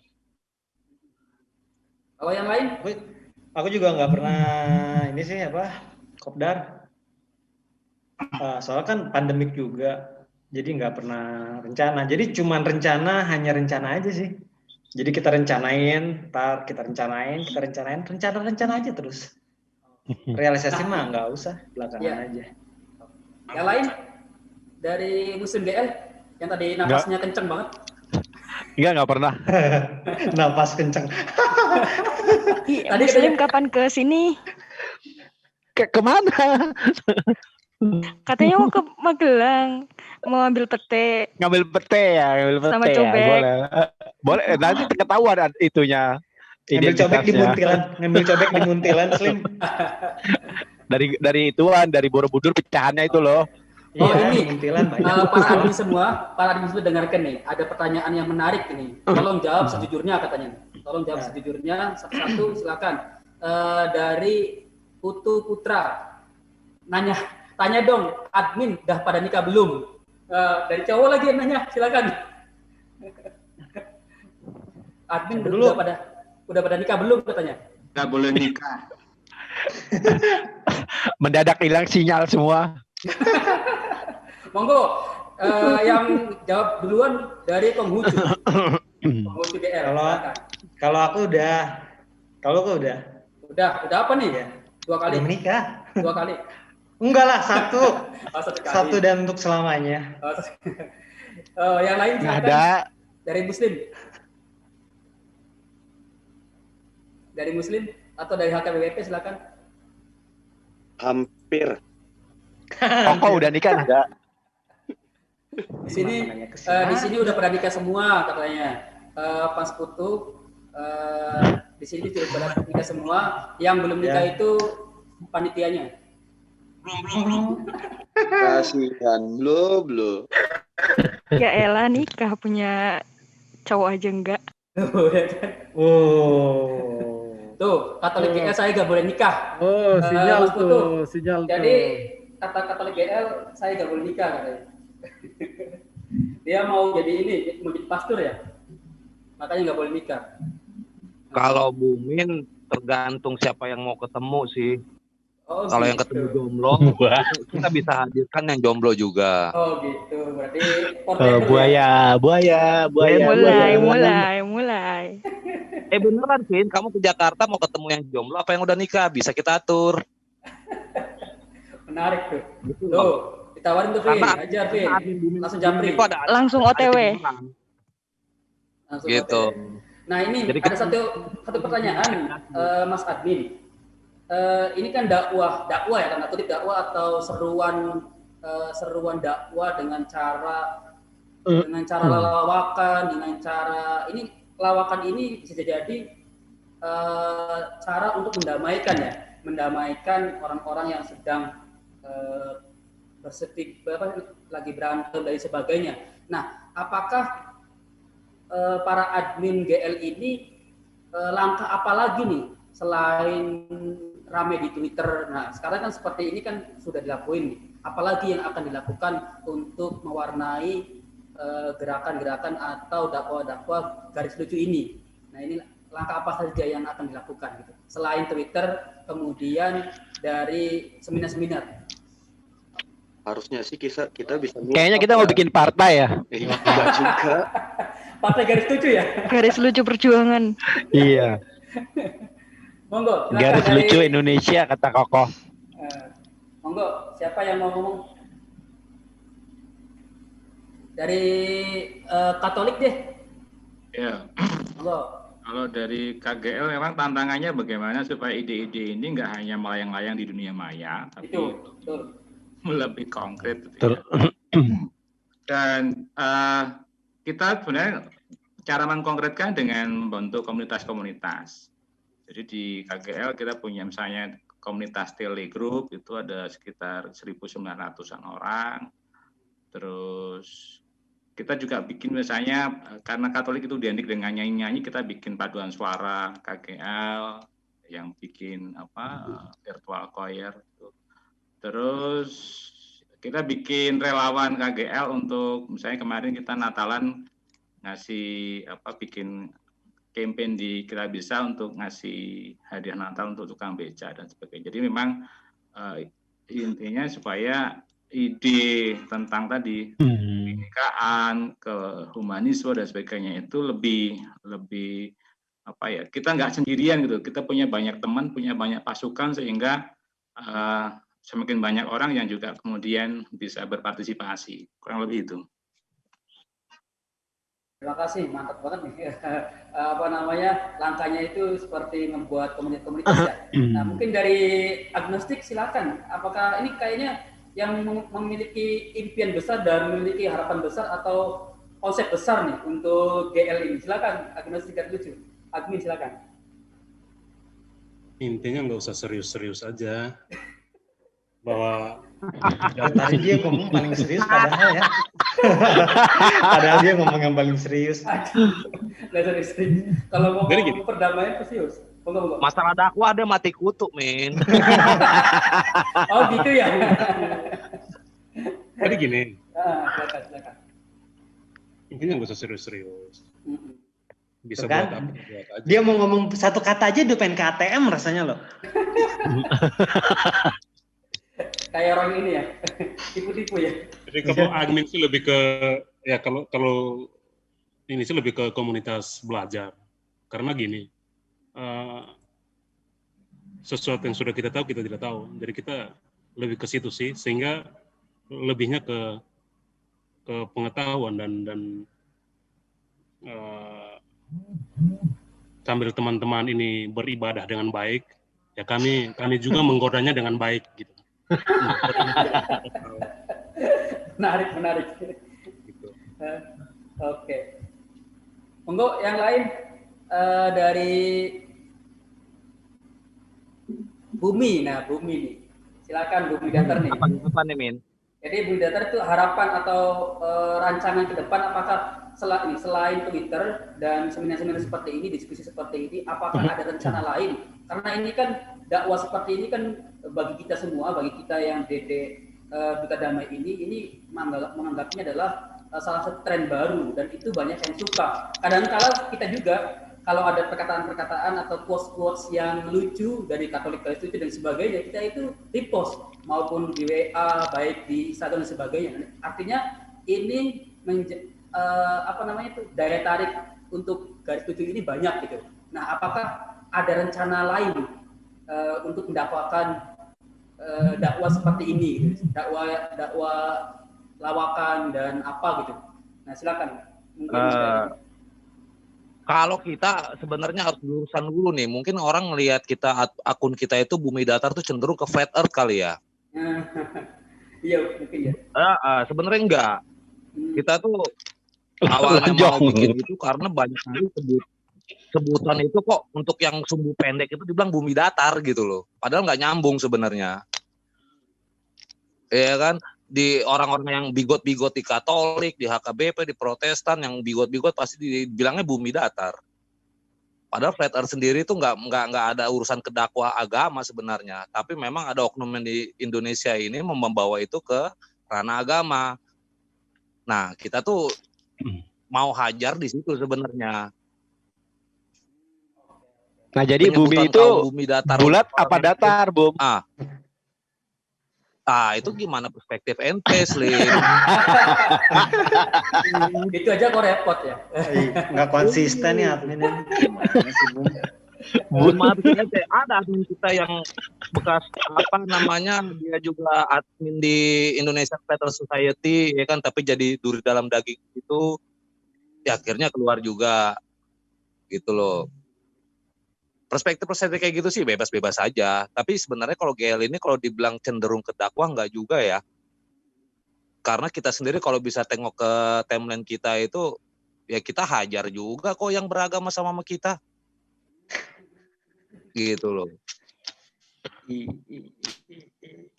Kalau yang lain? Aku juga nggak pernah ini sih kopdar. Soalnya kan pandemik juga. Jadi nggak pernah rencana. Jadi cuman hanya rencana aja sih. Jadi kita rencanain, kita rencanain, rencana aja terus. Realisasi mah nggak usah, belakangan aja. Yang lain dari Muslim GL yang tadi napasnya kenceng banget. Nggak pernah. Napas kenceng. Tadi Muslim kapan ke sini? Kemana? Katanya mau ke Magelang, mau ambil pete. Ngambil pete ya, ngambil pete Sama ya. cobek. Boleh. Boleh, nanti ketahuan itunya. Ngambil cobek di Identitasnya. Muntilan, ngambil cobek di Muntilan, Slim. Dari ituan, dari Borobudur pecahannya itu loh. Oh Iya, ini, di Muntilan banyak. para admin semua dengarkan nih. Ada pertanyaan yang menarik ini. Tolong jawab sejujurnya katanya. Tolong jawab sejujurnya. Satu-satu silakan. Dari Putu Putra, tanya dong, admin dah pada nikah belum? Dari cowok lagi yang nanya, silakan. Admin udah pada nikah belum katanya? Nggak boleh nikah. Mendadak hilang sinyal semua. Monggo, yang jawab duluan dari Konghucu. Konghucu GL. Kalau aku udah. Kalau aku udah. Udah apa nih? Ya. 2 kali. Belum menikah. 2 kali. Enggak lah, satu. Satu kali. Satu dan untuk selamanya. Yang lain silakan. Ada. Dari Muslim. Dari Muslim atau dari HKBWP silakan. Hampir. Kok udah nikah enggak? Di sini udah pada nikah semua katanya. Pas Putu di sini sudah pada nikah semua. Yang belum nikah itu panitianya. Belum. Kasihan, belum. Ya elah nikah punya cowok aja enggak. Tuh, Katolik GL saya gak boleh nikah. Oh, sinyal tuh, sinyal tuh. Jadi kata Katolik GL saya gak boleh nikah katanya. Dia mau jadi pastor ya, makanya gak boleh nikah. Kalau Bumin tergantung siapa yang mau ketemu sih. Oh, kalau gitu. yang ketemu jomblo, kita bisa hadirkan yang jomblo juga. Oh gitu, berarti buaya. Mulai. Beneran, Vin, kamu ke Jakarta mau ketemu yang jomblo apa yang udah nikah, bisa kita atur. Menarik tuh. Tuh, ditawarin tuh Vin, ajar Vin. Langsung japri. Langsung OTW. Langsung gitu. OTW. Nah ini jadi ada satu pertanyaan, Mas Admin. Ini kan dakwah ya, tanda kutip dakwah atau seruan dakwah dengan cara lawakan, dengan cara ini lawakan ini bisa jadi cara untuk mendamaikan orang-orang yang sedang lagi berantem dan sebagainya. Nah, apakah para admin GL ini langkah apa lagi nih selain rame di Twitter? Nah, sekarang kan seperti ini kan sudah dilakuin nih. Apalagi yang akan dilakukan untuk mewarnai gerakan-gerakan atau dakwah-dakwah garis lucu ini? Nah, ini langkah apa saja yang akan dilakukan gitu? Selain Twitter, kemudian dari seminar-seminar. Harusnya sih kita bisa. Kayaknya kita mau bikin partai ya. Enggak juga. Partai garis lucu ya? Garis lucu perjuangan. Iya. Monggo. Garis lucu Indonesia kata Kokoh. Monggo, siapa yang mau ngomong? Dari Katolik deh. Ya. Monggo. Kalau dari KGL memang tantangannya bagaimana supaya ide-ide ini nggak hanya melayang-layang di dunia maya, tapi lebih konkret. Gitu ya. Dan kita sebenarnya cara mengkonkretkan dengan membentuk komunitas-komunitas. Jadi di KGL kita punya misalnya komunitas telegroup itu ada sekitar 1.900-an orang. Terus kita juga bikin misalnya karena Katolik itu identik dengan nyanyi-nyanyi, kita bikin paduan suara KGL yang bikin virtual choir. Terus kita bikin relawan KGL untuk misalnya kemarin kita Natalan ngasih bikin campaign di Kita Bisa untuk ngasih hadiah Natal untuk tukang beca dan sebagainya. Jadi memang intinya supaya ide tentang tadi kebinekaan, kehumanisme dan sebagainya itu lebih kita nggak sendirian gitu. Kita punya banyak teman, punya banyak pasukan sehingga semakin banyak orang yang juga kemudian bisa berpartisipasi. Kurang lebih itu. Terima kasih, mantap banget nih. Langkahnya itu seperti membuat komunitas ya. Nah, mungkin dari agnostik silakan. Apakah ini kayaknya memiliki impian besar dan memiliki harapan besar atau konsep besar nih untuk GL ini? Silakan, Agnes Garis Lucu. Admin silakan. Intinya nggak usah serius-serius aja. Bahwa tadi dia ngomong paling serius padahal ya. Padahal dia ngomong yang paling serius. Nggak serius. Kalau mau perdamaian serius. Masalah dakwah ada mati kutu, men. Oh gitu ya. Jadi gini. Silakan. Intinya nggak usah serius-serius. Bisa kan? buat apa buat aja. Dia mau ngomong satu kata aja udah pengen ke ATM rasanya loh. Kayak orang ini ya, tipu-tipu ya. Jadi kalau admin sih lebih ke ya kalau ini sih lebih ke komunitas belajar. Karena gini, sesuatu yang sudah kita tahu kita tidak tahu. Jadi kita lebih ke situ sih, sehingga lebihnya ke pengetahuan dan sambil teman-teman ini beribadah dengan baik, ya kami juga menggodanya dengan baik gitu. Menarik. Gitu. Oke. Monggo yang lain dari Bumi. Nah, Bumi nih. Silakan Bumi Datar nih. Apa nih, Min? Jadi Bumi Datar itu harapan atau rancangan ke depan, apakah selain Twitter dan seminar-seminar seperti ini, diskusi seperti ini, apakah ada rencana lain? Karena ini kan dakwah seperti ini kan bagi kita semua, bagi kita yang Duta Damai ini menganggapnya adalah salah satu tren baru dan itu banyak yang suka. Kadang-kala kita juga kalau ada perkataan-perkataan atau quotes-quotes yang lucu dari Katolik Garis Lucu dan sebagainya, kita itu repost maupun di WA, baik di Instagram dan sebagainya. Artinya ini daya tarik untuk Garis Lucu ini banyak gitu. Nah, apakah ada rencana lain untuk mendakwakan dakwah seperti ini, gitu. dakwah lawakan dan apa gitu. Nah, silakan. Kalau kita sebenarnya harus luruskan dulu nih. Mungkin orang melihat kita akun kita itu Bumi Datar tuh cenderung ke flat earth kali ya. Iya, mungkin ya. Sebenarnya enggak. Kita tuh awalnya mau bikin itu karena banyak kali sebutan itu kok untuk yang sumbu pendek itu dibilang Bumi Datar gitu loh. Padahal nggak nyambung sebenarnya. Ya kan? Di orang-orang yang bigot-bigot di Katolik, di HKBP, di Protestan yang bigot-bigot pasti dibilangnya Bumi Datar. Padahal flat earth sendiri itu nggak ada urusan ke dakwah agama sebenarnya. Tapi memang ada oknum di Indonesia ini membawa itu ke ranah agama. Nah, kita tuh mau hajar di situ sebenarnya. Nah, jadi bumi itu Bumi datar bulat apa datar, Bum? Itu gimana perspektif ente, Slim? Itu aja kok repot ya. Nggak konsisten ya admin. Ada admin kita yang bekas dia juga admin di Indonesian Flat Earth Society ya kan, tapi jadi duri dalam daging itu ya akhirnya keluar juga gitu loh. Perspektif kayak gitu sih bebas-bebas aja. Tapi sebenarnya kalau GL ini kalau dibilang cenderung ke dakwah nggak juga ya. Karena kita sendiri kalau bisa tengok ke timeline kita itu ya kita hajar juga kok yang beragama sama kita. Gitu loh.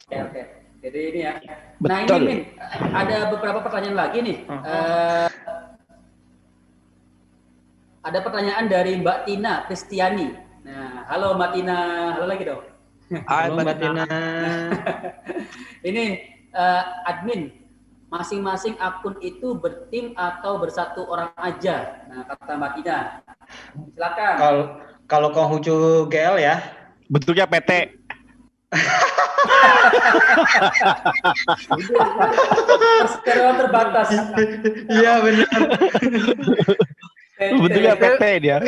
Oke. Jadi ini ya. Nah, ini Min, ada beberapa pertanyaan lagi nih. Ada pertanyaan dari Mbak Tina Kristiani. Nah, halo Mbak Tina, halo lagi dong. Hai Mbak Tina. Ini admin, masing-masing akun itu bertim atau bersatu orang aja. Nah, kata Mbak Tina. Silakan. Kalau Konghucu GL ya, bentuknya PT. Perseteruan terbatas. Iya benar. Bentuknya PT dia.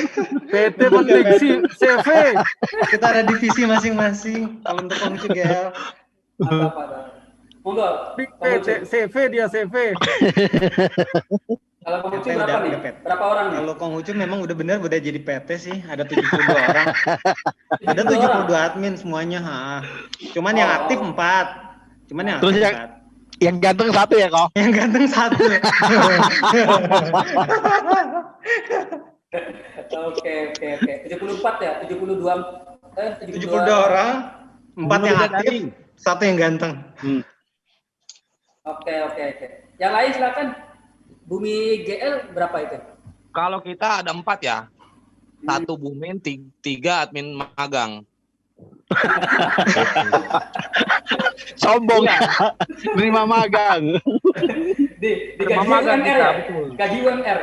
PT penting CV. Kita ada divisi masing-masing. Kalau untuk Konghucu GL. Monggo. PT CV dia CV. Kalau Konghucu berapa nih? Berapa orang nih? Kalau Konghucu memang udah jadi PT sih. Ada 72 orang. Ada 72 admin semuanya. Cuman yang aktif 4. Cuman ya Terus yang ganteng satu ya kok? yang ganteng satu. Oke. 74 ya, 72 orang, 4 yang aktif, 1 yang ganteng. Oke. Yang lain silakan. Bumi GL berapa itu? Kalau kita ada 4 ya. 1 Bumin, 3 admin magang. Sombong ya, terima magang. Di Terima gaji magang UMR kita, ya? betul. Gaji UMR.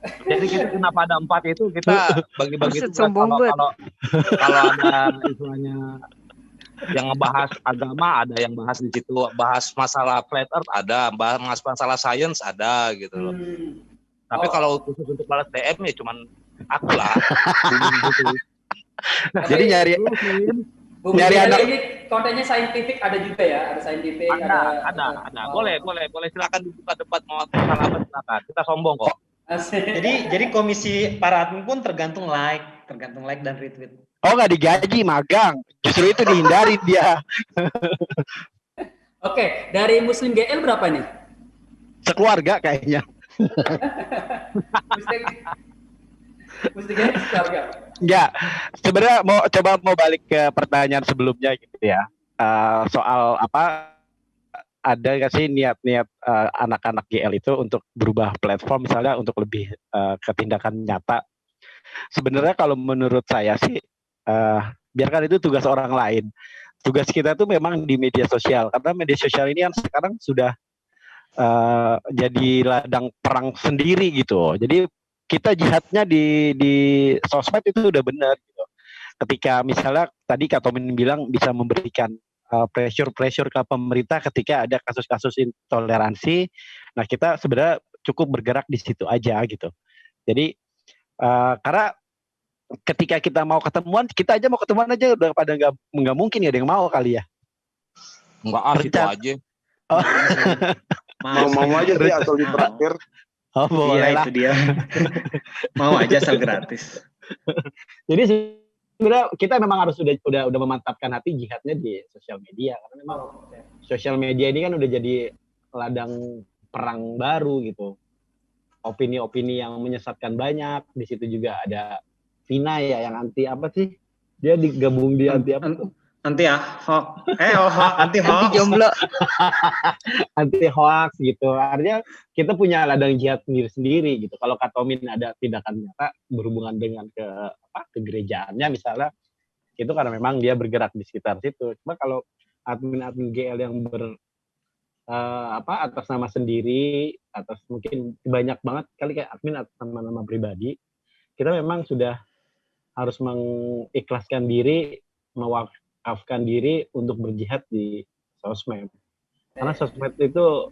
Jadi kita kenapa ada 4 itu kita bagi-bagi Buset, tugas. sombong banget. Kalau ada istilahnya yang ngebahas agama, ada yang bahas di situ, bahas masalah flat earth ada, bahas masalah science ada gitu loh. Tapi kalau khusus untuk balas DM ya cuman aku lah. Gitu. Jadi nyari Bumi nyari GL anak. ini kontennya scientific ada juga ya? Ada scientific, Ada. Boleh silakan dibuka debat mau masalah apa silakan. Kita sombong kok. Asik. Jadi komisi para admin pun tergantung like dan retweet. Oh, nggak digaji magang, justru itu dihindari dia. Oke, dari Muslim GL berapa nih? Sekeluarga kayaknya. Muslim GL keluarga. Enggak, sebenarnya mau balik ke pertanyaan sebelumnya gitu ya. Soal apa, ada nggak sih niat-niat anak-anak GL itu untuk berubah platform misalnya untuk lebih ke tindakan nyata. Sebenarnya kalau menurut saya sih biarkan itu tugas orang lain. Tugas kita tuh memang di media sosial, karena media sosial ini kan sekarang sudah jadi ladang perang sendiri gitu. Jadi kita jihadnya di sosmed itu udah benar gitu. Ketika misalnya tadi Kak Tomin bilang bisa memberikan pressure ke pemerintah ketika ada kasus-kasus intoleransi, nah kita sebenarnya cukup bergerak di situ aja gitu. Jadi karena ketika kita mau ketemuan, kita aja mau ketemuan aja udah pada nggak mungkin ya ada yang mau kali ya. Enggak itu aja. Oh. Mau aja sih asal di terakhir. Oh, boleh lah. Itu dia. Mau aja asal gratis. Jadi sebenarnya kita memang harus udah memantapkan hati jihadnya di sosial media, karena memang sosial media ini kan udah jadi ladang perang baru gitu. Opini-opini yang menyesatkan banyak. Di situ juga ada Vina ya yang anti apa sih? Dia digabung di anti apa tuh? Anti hoax. Jomblo. Anti hoax gitu. Artinya kita punya ladang jihad sendiri gitu. Kalau Katomin ada tindakan nyata berhubungan dengan ke gerejaannya misalnya, itu karena memang dia bergerak di sekitar situ. Cuma kalau admin GL yang atas nama sendiri, atas mungkin banyak banget kali kayak admin atas nama pribadi, kita memang sudah harus mengikhlaskan diri, mewakafkan diri untuk berjihad di sosmed. Karena sosmed itu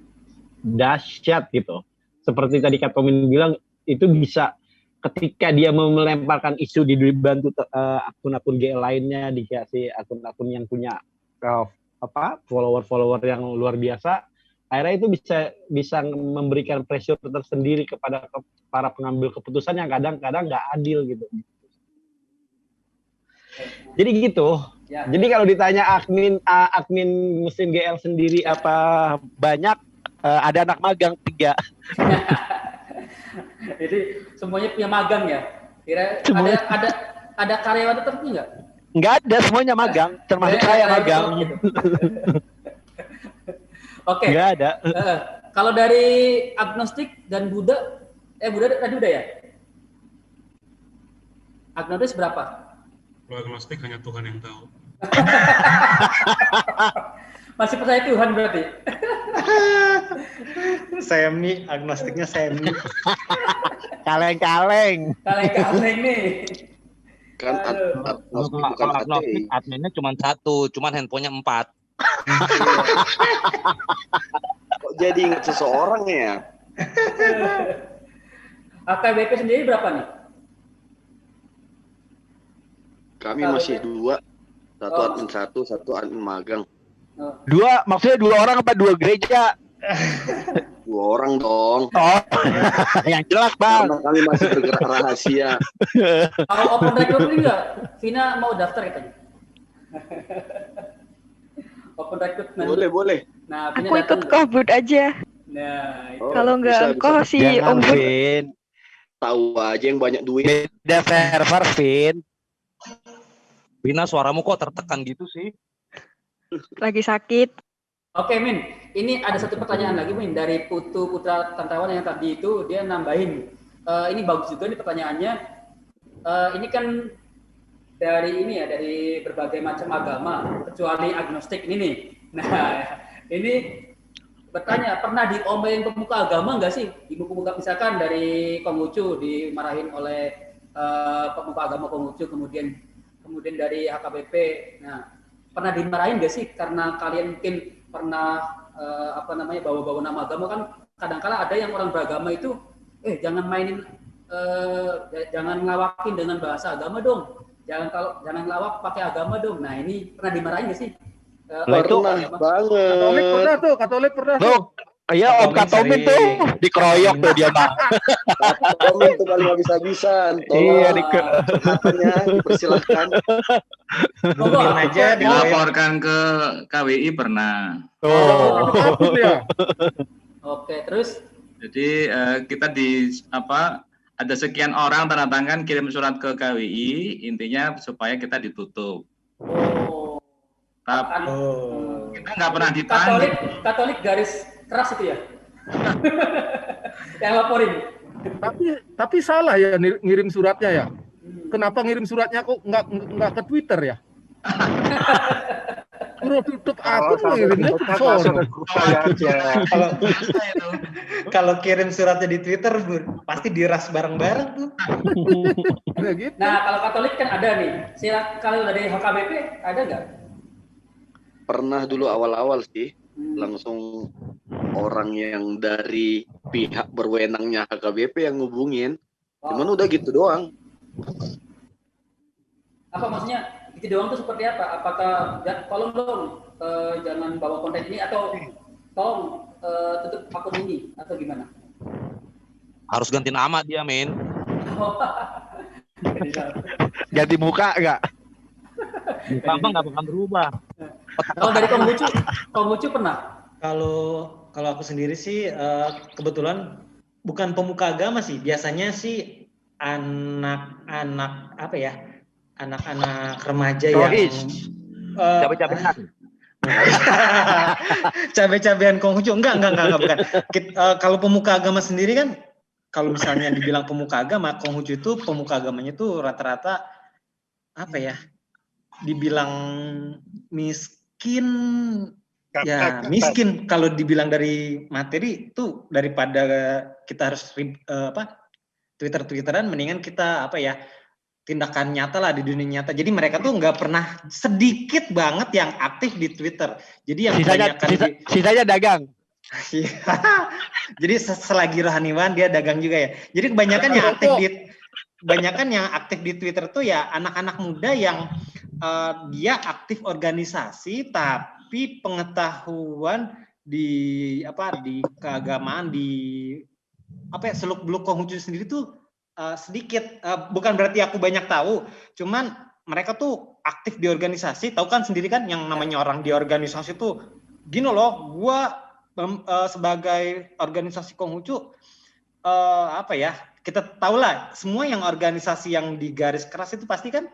dahsyat gitu. Seperti tadi Kak Tomin bilang, itu bisa ketika dia melemparkan isu dibantu akun-akun GL lainnya, dikasih akun-akun yang punya follower yang luar biasa, akhirnya itu bisa memberikan pressure tersendiri kepada para pengambil keputusan yang kadang-kadang nggak adil gitu. Jadi gitu. Ya. Jadi kalau ditanya admin Muslim GL sendiri apa banyak, ada anak magang 3. Jadi semuanya punya magang ya? Kira ada karyawan tertentu nggak? Nggak ada, semuanya magang, termasuk saya magang. Gitu. Oke. Nggak ada. Kalau dari agnostik dan Buddha tadi udah ya? Agnostik berapa? Kalau agnostik hanya Tuhan yang tahu. Masih percaya Tuhan berarti? Semi, agnostiknya semi. Kaleng-kaleng nih. Kan kalau agnostik adminnya cuma 1, cuman handphonenya 4. Kok jadi ingat seseorang ya? AKBP sendiri berapa nih? Kami masih 2. Satu admin 1, satu admin magang. 2, maksudnya 2 orang apa 2 gereja? 2 orang dong. Oh, yang jelas bang. Karena kami masih bergerak rahasia. Kalau open recruitment nggak? Vina mau daftar katanya. open recruitment. Boleh. Nah, Aku ikut Kohbud aja. Nah, itu. Kalau nggak engkau si Jangan, Om Bud. Vin. Tahu aja yang banyak duit. Beda server, Vin. Bina, suaramu kok tertekan gitu sih? Lagi sakit. Oke, Min. Ini ada satu pertanyaan lagi, Min, dari Putra Tantawan yang tadi itu dia nambahin. Ini bagus juga nih pertanyaannya. Ini kan dari berbagai macam agama, kecuali agnostik ini nih. Nah, ini bertanya, pernah diomelin pemuka agama nggak sih? Ibu pemuka, misalkan dari Konghucu dimarahin oleh pemuka agama Konghucu, kemudian dari HKBP. Nah, pernah dimarahin nggak sih? Karena kalian mungkin pernah bawa-bawa nama agama kan. Kadang-kala ada yang orang beragama itu, jangan ngelawakin dengan bahasa agama dong. Jangan ngelawak pakai agama dong. Nah, ini pernah dimarahin nggak sih? Pernah banget. Katolik pernah tuh. Iya, Om Katomin tuh dikeroyok tuh dia mah. Katomin tuh paling habis-habisan. Iya, makanya dipersilahkan. Mungkin aja dilaporkan ke KWI pernah. Takut ya. Oke, terus? Jadi kita ada sekian orang tanda tangan kirim surat ke KWI, intinya supaya kita ditutup. Tapi kita nggak pernah ditanya. Katolik garis keras itu ya? Yang laporin. Tapi salah ya ngirim suratnya ya. Kenapa ngirim suratnya kok nggak ke Twitter ya? Suruh tutup akun ngirimnya ke sono. Kalau kirim suratnya di Twitter, pasti diras bareng-bareng tuh. Nah, kalau Katolik kan ada nih. Kalau dari HKBP ada nggak? Pernah dulu awal-awal sih, langsung orang yang dari pihak berwenangnya HKBP yang ngubungin. Cuman udah gitu doang. Apa maksudnya? Gitu doang tuh seperti apa? Apakah tolong dong jangan bawa konten ini, atau tolong tutup akun ini, atau gimana? Harus ganti nama dia, Min. Ganti muka enggak? Muka nggak bakal berubah. Kalau dari Konghucu pernah? Kalau aku sendiri sih kebetulan bukan pemuka agama sih. Biasanya sih anak-anak anak-anak remaja yang cabe-cabean. Cabe-cabean Konghucu enggak bukan. Kalau pemuka agama sendiri kan, kalau misalnya dibilang pemuka agama, Konghucu itu pemuka agamanya tuh rata-rata dibilang miskin. Ya, miskin. Kalau dibilang dari materi tuh, daripada kita harus Twitter-twitteran, mendingan kita tindakan nyata lah di dunia nyata. Jadi mereka tuh nggak pernah, sedikit banget yang aktif di Twitter. Jadi yang sisanya dagang. Jadi selagi rohaniwan dia dagang juga ya. Jadi kebanyakan yang aktif di Twitter tuh ya anak-anak muda yang dia aktif organisasi, tapi pengetahuan di keagamaan, di seluk-beluk Konghucu sendiri tuh sedikit. Bukan berarti aku banyak tahu, cuman mereka tuh aktif di organisasi. Tahu kan sendiri kan yang namanya orang di organisasi tuh gini loh, gua sebagai organisasi Konghucu kita tahu lah, semua yang organisasi yang di garis keras itu pasti kan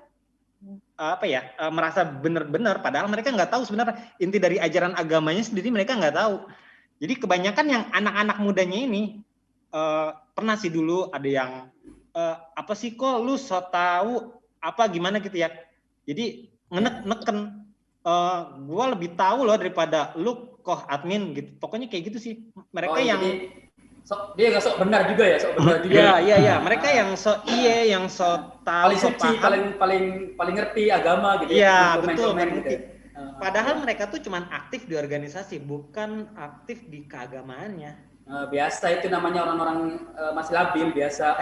merasa benar-benar, padahal mereka nggak tahu sebenarnya inti dari ajaran agamanya sendiri, mereka nggak tahu. Jadi kebanyakan yang anak-anak mudanya ini pernah sih dulu ada yang apa sih kok lu so tahu gimana gitu ya. Jadi neken gue lebih tahu loh daripada lu kok admin gitu. Pokoknya kayak gitu sih. Mereka yang dia nggak sok benar juga ya, sok benar juga. Iya. Mereka yang yang tahu, paling suci, paling ngerti agama gitu. Iya, betul, ngerti. Padahal mereka tuh cuman aktif di organisasi, bukan aktif di keagamaannya. Biasa itu namanya orang-orang masih labil, biasa.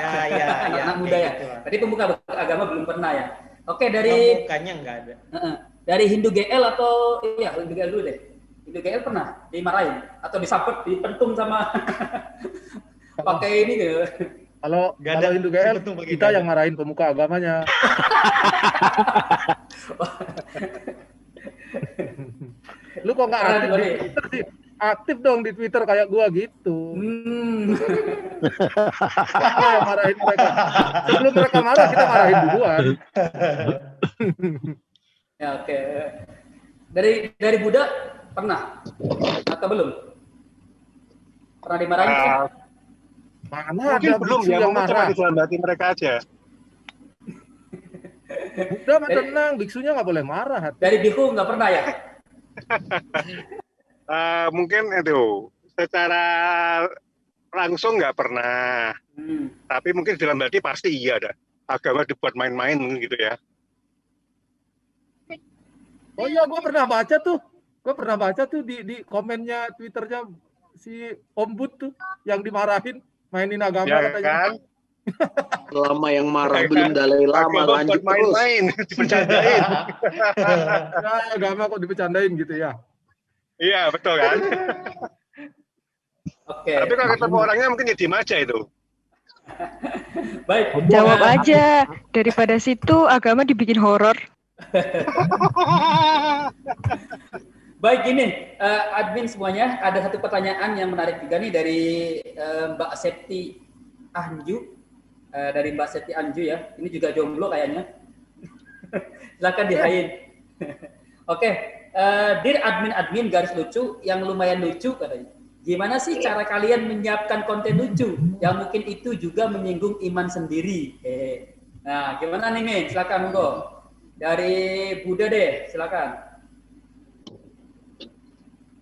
Anak muda ya. Gitu. Tadi pemuka agama belum pernah ya. Oke, dari pemukanya nggak ada. Dari Hindu GL atau Hindu GL dulu deh. Hindu GL pernah dimarahin atau disabet, dipentung sama pakai ini gitu. Kalau Hindu GL kita yang marahin pemuka agamanya. Lu kok nggak aktif di Twitter sih? Aktif dong di Twitter kayak gua gitu. Siapa yang marahin mereka? Sebelum mereka marah, kita marahin duluan. Ya, oke. Dari Buddha pernah atau belum? Pernah dimarahin? Mana mungkin ada belum biksu ya, yang mungkin cuma marah? di dalam hati mereka aja. Buddha mah tenang, biksunya nggak boleh marah. Dari biku nggak pernah ya? Mungkin itu secara langsung nggak pernah, tapi mungkin dalam hati pasti iya ada. Agama dibuat main-main mungkin gitu ya. Oh iya, gue pernah baca tuh di komennya Twitternya si Om Bud tuh yang dimarahin mainin agama Ya katanya. kan? Selama yang marah belum Dalai Lama, Agama lanjut buat main-main, dibercandain. Nah, agama kok dibercandain gitu ya? Iya betul kan? Oke. Tapi kalau ketemu orangnya mungkin ya diem aja itu. Baik. Jawab aja, daripada situ agama dibikin horor. Baik, gini, admin semuanya, ada satu pertanyaan yang menarik juga nih dari Mbak Septi Anju. Dari Mbak Septi Anju ya, ini juga jomblo kayaknya. Silakan dihain. Oke, dear admin garis lucu yang lumayan lucu katanya. Gimana sih cara kalian menyiapkan konten lucu yang mungkin itu juga menyinggung iman sendiri? Nah, gimana nih Min? Silakan monggo. Dari Buddha deh, silakan.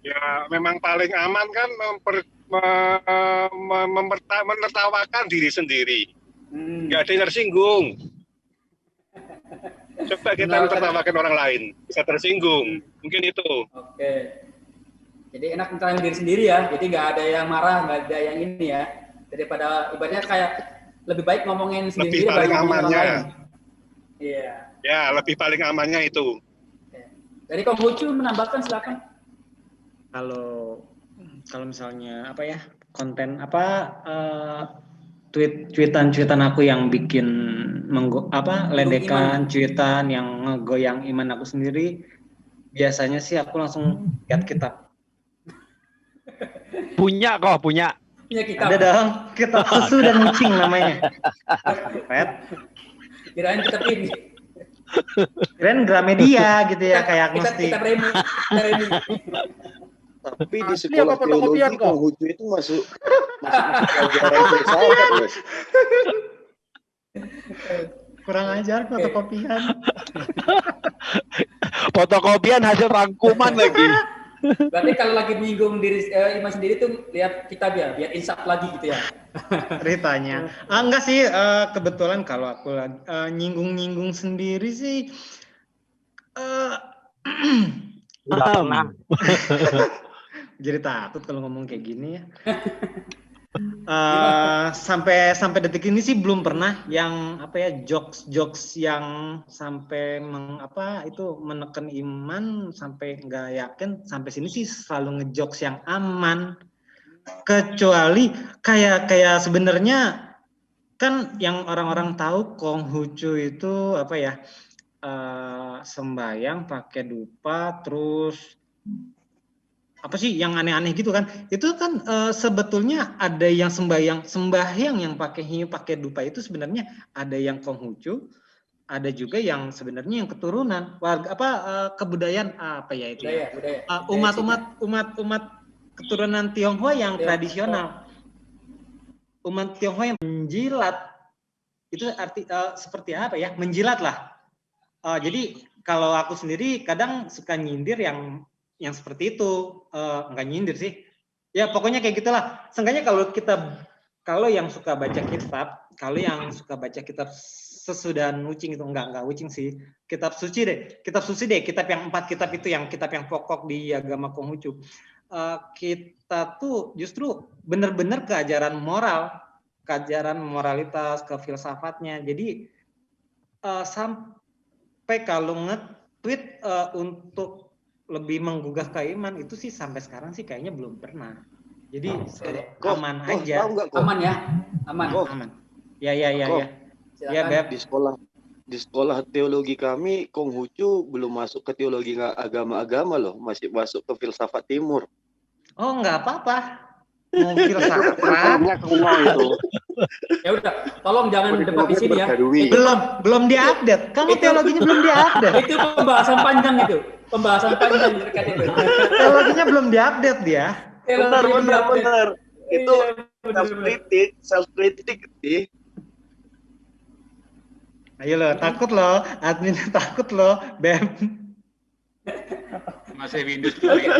Ya memang paling aman kan menertawakan diri sendiri. Nggak ada yang tersinggung. Coba kita menertawakan orang lain, bisa tersinggung. Mungkin itu. Oke. Jadi enak menertawakan diri sendiri ya. Jadi nggak ada yang marah, nggak ada yang ini ya. Daripada ibaratnya kayak lebih baik ngomongin sendiri. Lebih paling amannya. Iya. Ya, lebih paling amannya itu. Oke. Dari Konghucu menambahkan silakan. Kalau misalnya apa ya, konten apa tweetan aku yang bikin ledekan, tweetan yang ngegoyang iman aku sendiri, biasanya sih aku langsung lihat kitab. Punya. Punya kitab. Ada dong, kitab susu dan kucing namanya. Kirain kitab ini. Kirain Gramedia gitu ya, kayak agnostik. Kitab Remi. Tapi di sekolah teologi Konghucu itu masuk pelajaran filsafat, Mas. Kurang ajar fotokopian. Fotokopian hasil rangkuman lagi. Berarti kalau lagi menyinggung diri iman sendiri tuh lihat kitab ya, biar insaf lagi gitu ya. Ceritanya. Enggak sih, kebetulan kalau aku nyinggung-nyinggung sendiri sih Udah pernah. Jadi takut kalau ngomong kayak gini ya. Sampai detik ini sih belum pernah yang jokes yang sampai menekan iman sampai nggak yakin. Sampai sini sih selalu ngejokes yang aman, kecuali kayak sebenarnya kan yang orang-orang tahu Konghucu itu sembayang pakai dupa, terus apa sih yang aneh-aneh gitu kan? Itu kan sebetulnya ada yang sembahyang yang pakai hiu, pakai dupa itu sebenarnya ada yang Konghucu, ada juga yang sebenarnya yang keturunan warga kebudayaan umat keturunan Tionghoa yang tradisional. Umat Tionghoa yang menjilat itu seperti apa ya? Menjilat lah. Jadi kalau aku sendiri kadang suka nyindir yang seperti itu, enggak nyindir sih. Ya pokoknya kayak gitulah. Seenggaknya kalau yang suka baca kitab, sesudah nucing itu enggak ucing sih. Kitab suci deh. Kitab yang 4 kitab itu yang kitab yang pokok di agama Konghucu. Kita tuh justru benar-benar keajaran moralitas, kefilsafatnya. Jadi sampai kalau nge-tweet untuk lebih menggugah ke iman itu sih sampai sekarang sih kayaknya belum pernah. Jadi aman aja. Aman ya? Aman. Ya. Ya Beb. di sekolah teologi kami Konghucu belum masuk ke teologi agama-agama loh, masih masuk ke filsafat timur. Oh, nggak apa-apa. Mau filsafat. Kurikulumnya kuno itu. Ya udah, tolong jangan debat di sini ya. Perbarui. Belum diupdate. Kamu Itu- teologinya belum diupdate. Itu pembahasan panjang itu. Pembahasan panjang terkait itu. Teologinya belum diupdate dia. Benar. Itu Iya, self kritik sih. Ayo lo, takut lo, admin takut lo, Bem. Masih Windows dulu ya.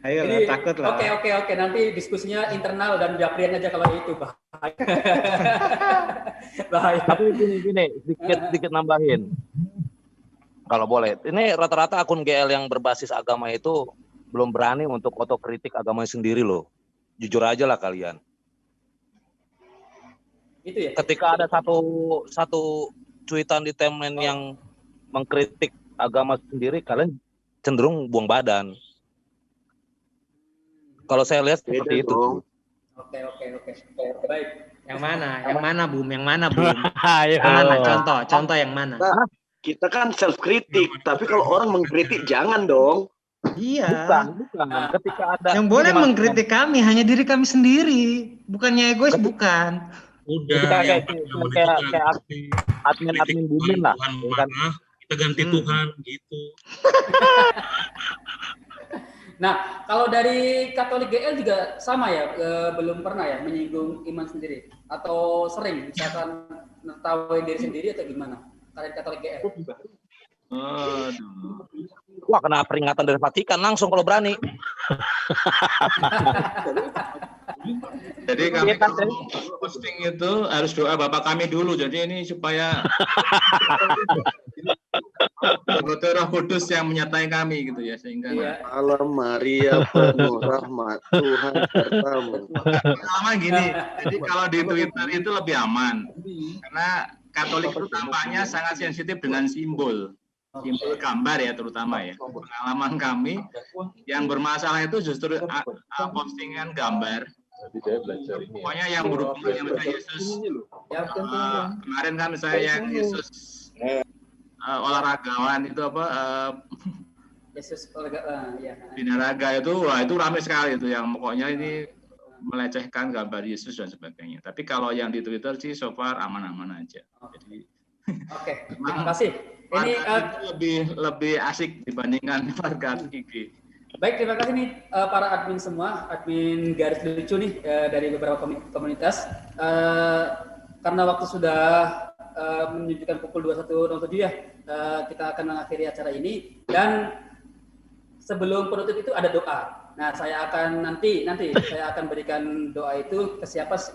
Ayo lo, Jadi, takut lo. Oke. Nanti diskusinya internal dan Japrian aja kalau itu, bahaya. Bahaya. Tapi gini, sedikit nambahin. Kalau boleh. Ini rata-rata akun GL yang berbasis agama itu belum berani untuk otokritik agamanya sendiri loh. Jujur aja lah kalian. Itu ya. Ketika ada satu cuitan di timeline yang mengkritik agama sendiri, kalian cenderung buang badan. Kalau saya lihat seperti itu. Oke. Baik. Yang mana, Bum? Yang mana, Bum? Ayo. Mana? Contoh yang mana? Nah, kita kan self kritik, tapi kalau orang mengkritik jangan dong. Iya. Bukan. Ketika ada Yang boleh mengkritik kami hanya diri kami sendiri, bukannya egois, bukan. Udah, Kita yang kayak admin Bumin lah. Tuhan Ya kan? mana, kita ganti Tuhan gitu. Nah, kalau dari Katolik GL juga sama ya, belum pernah ya menyinggung iman sendiri atau sering misalkan mengetahui diri sendiri atau gimana? Kalian Katolik GL? Aduh. Wah, kena peringatan dari Vatikan langsung kalau berani. Jadi kami kalau posting itu harus doa Bapak kami dulu. Jadi ini supaya Roh Kudus yang menyertai kami gitu ya, sehingga Alam Maria penuh rahmat Tuhan sertamu. pengalaman gini. Jadi kalau di Twitter itu lebih aman karena Katolik itu tampaknya sangat sensitif dengan simbol gambar ya, terutama ya. Pengalaman kami yang bermasalah itu justru postingan gambar. Pokoknya yang berhubungan dengan Yesus. Kemarin kan saya yang Yesus olahragawan itu apa? Yesus olahraga, ya. Binaraga itu, wah itu ramai sekali itu yang pokoknya ini melecehkan gambar Yesus dan sebagainya. Tapi kalau yang di Twitter sih so far aman-aman aja. Jadi Oke, terima kasih. Ini lebih asik dibandingkan warga IG. Baik, terima kasih nih para admin semua, admin garis lucu nih dari beberapa komunitas. Karena waktu sudah menunjukkan pukul 21.07 ya, kita akan mengakhiri acara ini. Dan sebelum penutup itu ada doa. Nah, saya akan nanti saya akan berikan doa itu ke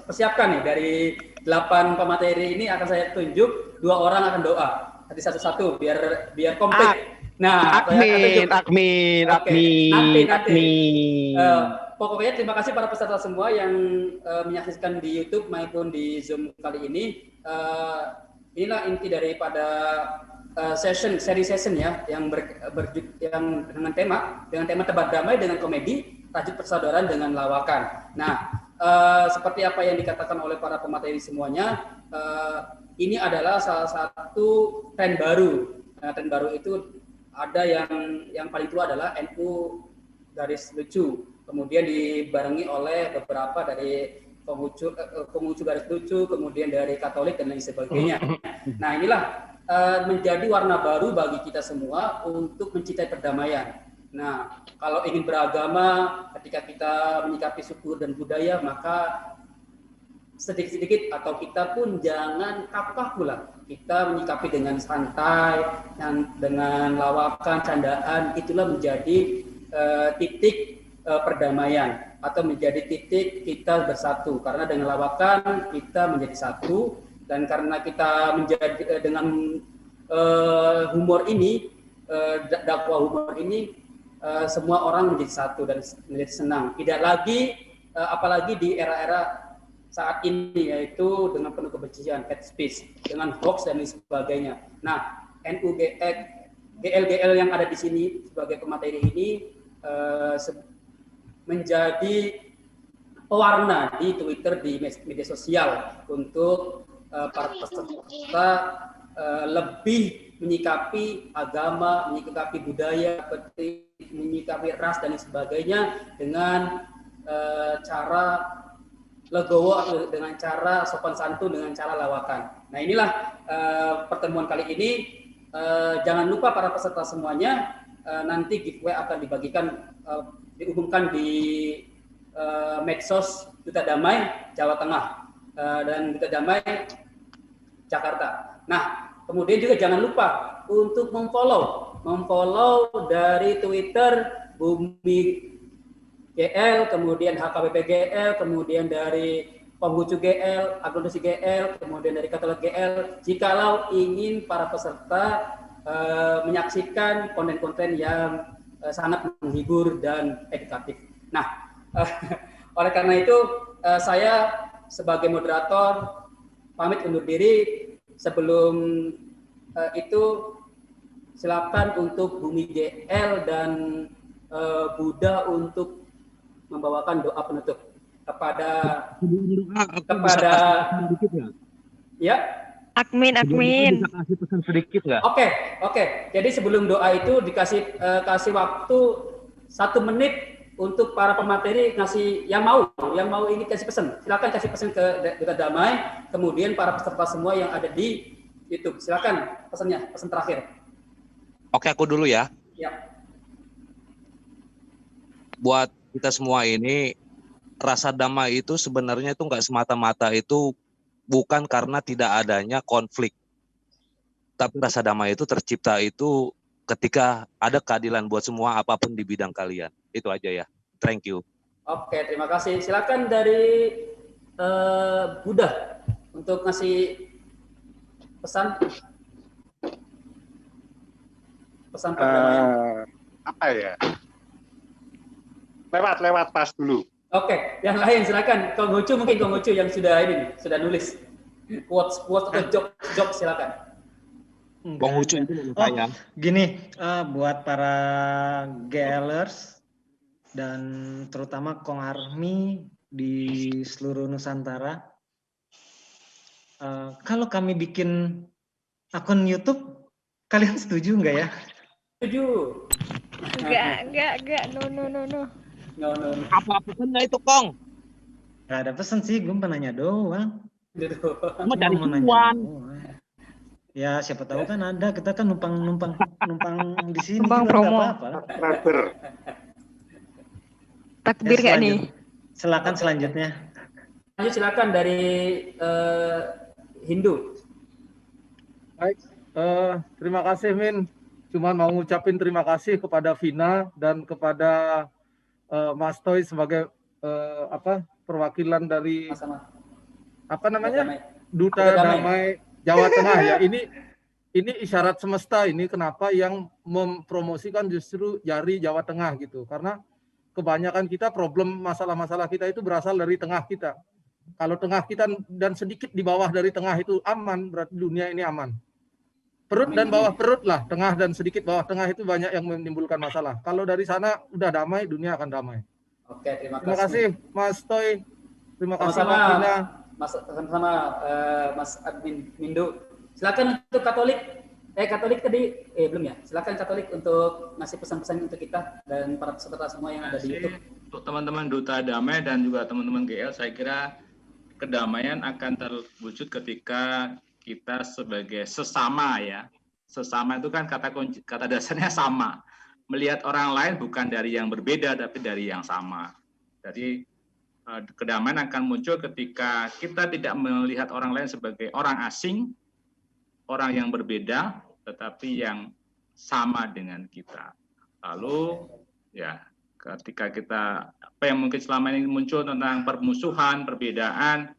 persiapkan nih dari 8 pemateri ini akan saya tunjuk 2 orang akan doa. Nanti satu-satu biar komplit. Nah, admin. Pokoknya terima kasih para peserta semua yang menyaksikan di YouTube maupun di Zoom kali ini. Inilah inti daripada seri session ya yang yang dengan tema tebar damai dengan komedi, tajuk persaudaraan dengan lawakan. Nah, seperti apa yang dikatakan oleh para pemateri semuanya, ini adalah salah satu tren baru. Nah, tren baru itu ada yang paling tua adalah NU garis lucu, kemudian dibarengi oleh beberapa dari Konghucu garis lucu, kemudian dari Katolik dan lain sebagainya. Nah, inilah menjadi warna baru bagi kita semua untuk mencintai perdamaian. Nah, kalau ingin beragama, ketika kita menyikapi suku dan budaya, maka sedikit-sedikit atau kita pun jangan kaku-kaku lah. Kita menyikapi dengan santai, dan dengan lawakan, candaan, itulah menjadi titik perdamaian atau menjadi titik kita bersatu. Karena dengan lawakan kita menjadi satu, dan karena kita menjadi dengan humor ini, dakwah humor ini, semua orang menjadi satu dan menjadi senang. Tidak lagi, apalagi di era-era saat ini, yaitu dengan penuh kebencian, hate speech, dengan hoax dan lain sebagainya. Nah, GL yang ada di sini sebagai pemateri ini menjadi pewarna di Twitter, di media sosial untuk para peserta lebih menyikapi agama, menyikapi budaya, menyikapi ras dan sebagainya dengan cara legowo, dengan cara sopan santun, dengan cara lawakan. Nah inilah pertemuan kali ini. Jangan lupa para peserta semuanya, nanti giveaway akan dibagikan, diumumkan di medsos Duta Damai Jawa Tengah dan Duta Damai Jakarta. Nah, kemudian juga jangan lupa untuk memfollow dari Twitter Bumi GL, kemudian HKBP GL, kemudian dari Konghucu GL, Agnosi GL, kemudian dari Katolik GL, jikalau ingin para peserta menyaksikan konten-konten yang sangat menghibur dan edukatif. Nah, oleh karena itu saya sebagai moderator pamit undur diri. Sebelum itu silakan untuk Bumi GL dan Buddha untuk membawakan doa penutup kepada ya. Admin. Bisa kasih pesan sedikit nggak? Oke. Jadi sebelum doa itu dikasih kasih waktu 1 menit untuk para pemateri ngasih yang mau ini kasih pesan. Silakan kasih pesan ke Duta Damai. Kemudian para peserta semua yang ada di YouTube, silakan pesannya, pesan terakhir. Oke, aku dulu ya. Ya. Buat kita semua ini, rasa damai itu sebenarnya itu nggak semata-mata itu bukan karena tidak adanya konflik. Tapi rasa damai itu tercipta itu ketika ada keadilan buat semua apapun di bidang kalian. Itu aja ya. Thank you. Oke, terima kasih. Silakan dari Buddha untuk ngasih pesan perdamaian. Apa ya? Lewat pas dulu. Oke, yang lain silakan. Konghucu yang sudah nulis quotes atau joke silakan. Konghucu itu saya. Gini, buat para GLers dan terutama Kong Army di seluruh Nusantara, kalau kami bikin akun YouTube, kalian setuju nggak ya? Setuju. Enggak. No. Apa pesannya itu, Kong? Nggak ada pesan sih, gue penanya doang. Mau cari cuan. Ya siapa tahu kan ada, kita kan numpang di sini. Numpang promo. Takbir nggak nih? Silakan selanjutnya. Silakan dari Hindu. Baik, terima kasih Min. Cuman mau ngucapin terima kasih kepada Vina dan kepada Mas Toy sebagai perwakilan dari apa namanya Duta Damai Jawa Tengah ya. Ini isyarat semesta ini kenapa yang mempromosikan justru Jari Jawa Tengah gitu. Karena kebanyakan kita masalah-masalah kita itu berasal dari tengah kita. Kalau tengah kita dan sedikit di bawah dari tengah itu aman, berarti dunia ini aman. Perut dan bawah perut lah, tengah dan sedikit bawah tengah itu banyak yang menimbulkan masalah. Kalau dari sana udah damai, dunia akan damai. Oke, terima kasih Mas Toy. Terima kasih Mas Vina. Sama-sama Mas Admin Mindu. Silakan untuk Katolik tadi belum ya. Silakan Katolik untuk ngasih pesan-pesan untuk kita dan para peserta semua yang ada di YouTube. Untuk teman-teman Duta Damai dan juga teman-teman GL, saya kira kedamaian akan terwujud ketika kita sebagai sesama ya. Sesama itu kan kata dasarnya sama. Melihat orang lain bukan dari yang berbeda tapi dari yang sama. Jadi kedamaian akan muncul ketika kita tidak melihat orang lain sebagai orang asing, orang yang berbeda, tetapi yang sama dengan kita. Lalu, ya, ketika kita, apa yang mungkin selama ini muncul tentang permusuhan, perbedaan,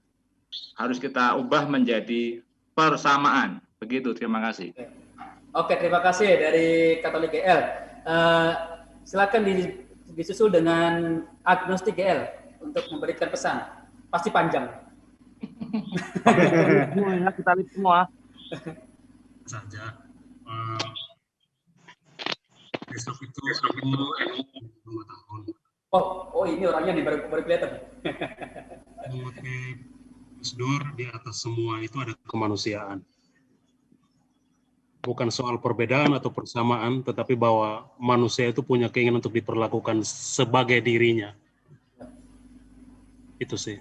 harus kita ubah menjadi persamaan. Begitu, terima kasih. Oke, terima kasih dari Katolik GL. Silakan disusul dengan Agnostik GL. Untuk memberikan pesan, pasti panjang. Semua ya, kita lihat semua. Saja. Besok itu aku 2 tahun. Oh ini orangnya nih baru kelihatan. Gus Dur di atas semua itu ada kemanusiaan. bukan soal perbedaan atau persamaan, tetapi bahwa manusia itu punya keinginan untuk diperlakukan sebagai dirinya. Itu sih.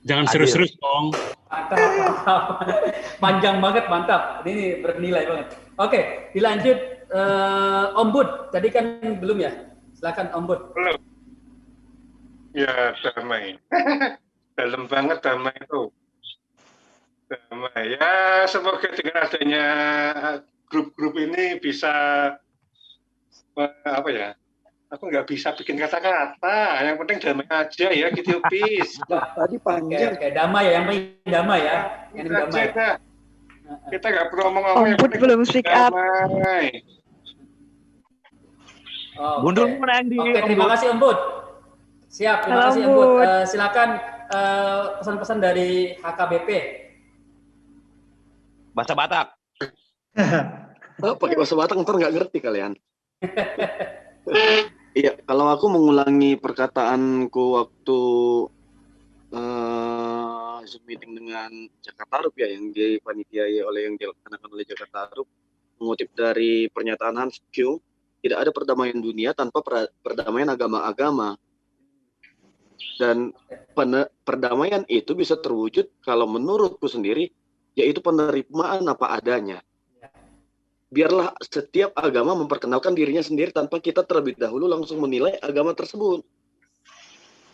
Jangan serius-serius dong. Mantap. Panjang banget, mantap. Ini bernilai banget. Oke, dilanjut Om Bud. Tadi kan belum ya? Silakan Om Bud. Belum. Ya, damai. Dalam banget damai itu. Damai. Ya, semoga dengan adanya grup-grup ini bisa apa ya? Aku nggak bisa bikin kata-kata. Yang penting damai aja ya, gitu Pis. Tadi panjang. Oke, damai ya, yang penting damai ya. Yang Kita damai. aja, kita nggak perlu ngomong-ngomong. Om Bud belum speak up. Damai. Mundur mana yang di Oke, terima kasih Om Bud. Siap, terima Halo, kasih Om Bud. Bud. Silakan pesan-pesan dari HKBP. bahasa Batak? Oh, pakai bahasa Batak ntar nggak ngerti kalian. Iya, kalau aku mengulangi perkataanku waktu Zoom meeting dengan Jakarta Rup ya, yang dipanitiai oleh yang dilaksanakan oleh Jakarta Rup, mengutip dari pernyataan Hans Kueh, tidak ada perdamaian dunia tanpa perdamaian agama-agama. Dan perdamaian itu bisa terwujud kalau menurutku sendiri, yaitu penerimaan apa adanya. Biarlah setiap agama memperkenalkan dirinya sendiri tanpa kita terlebih dahulu langsung menilai agama tersebut.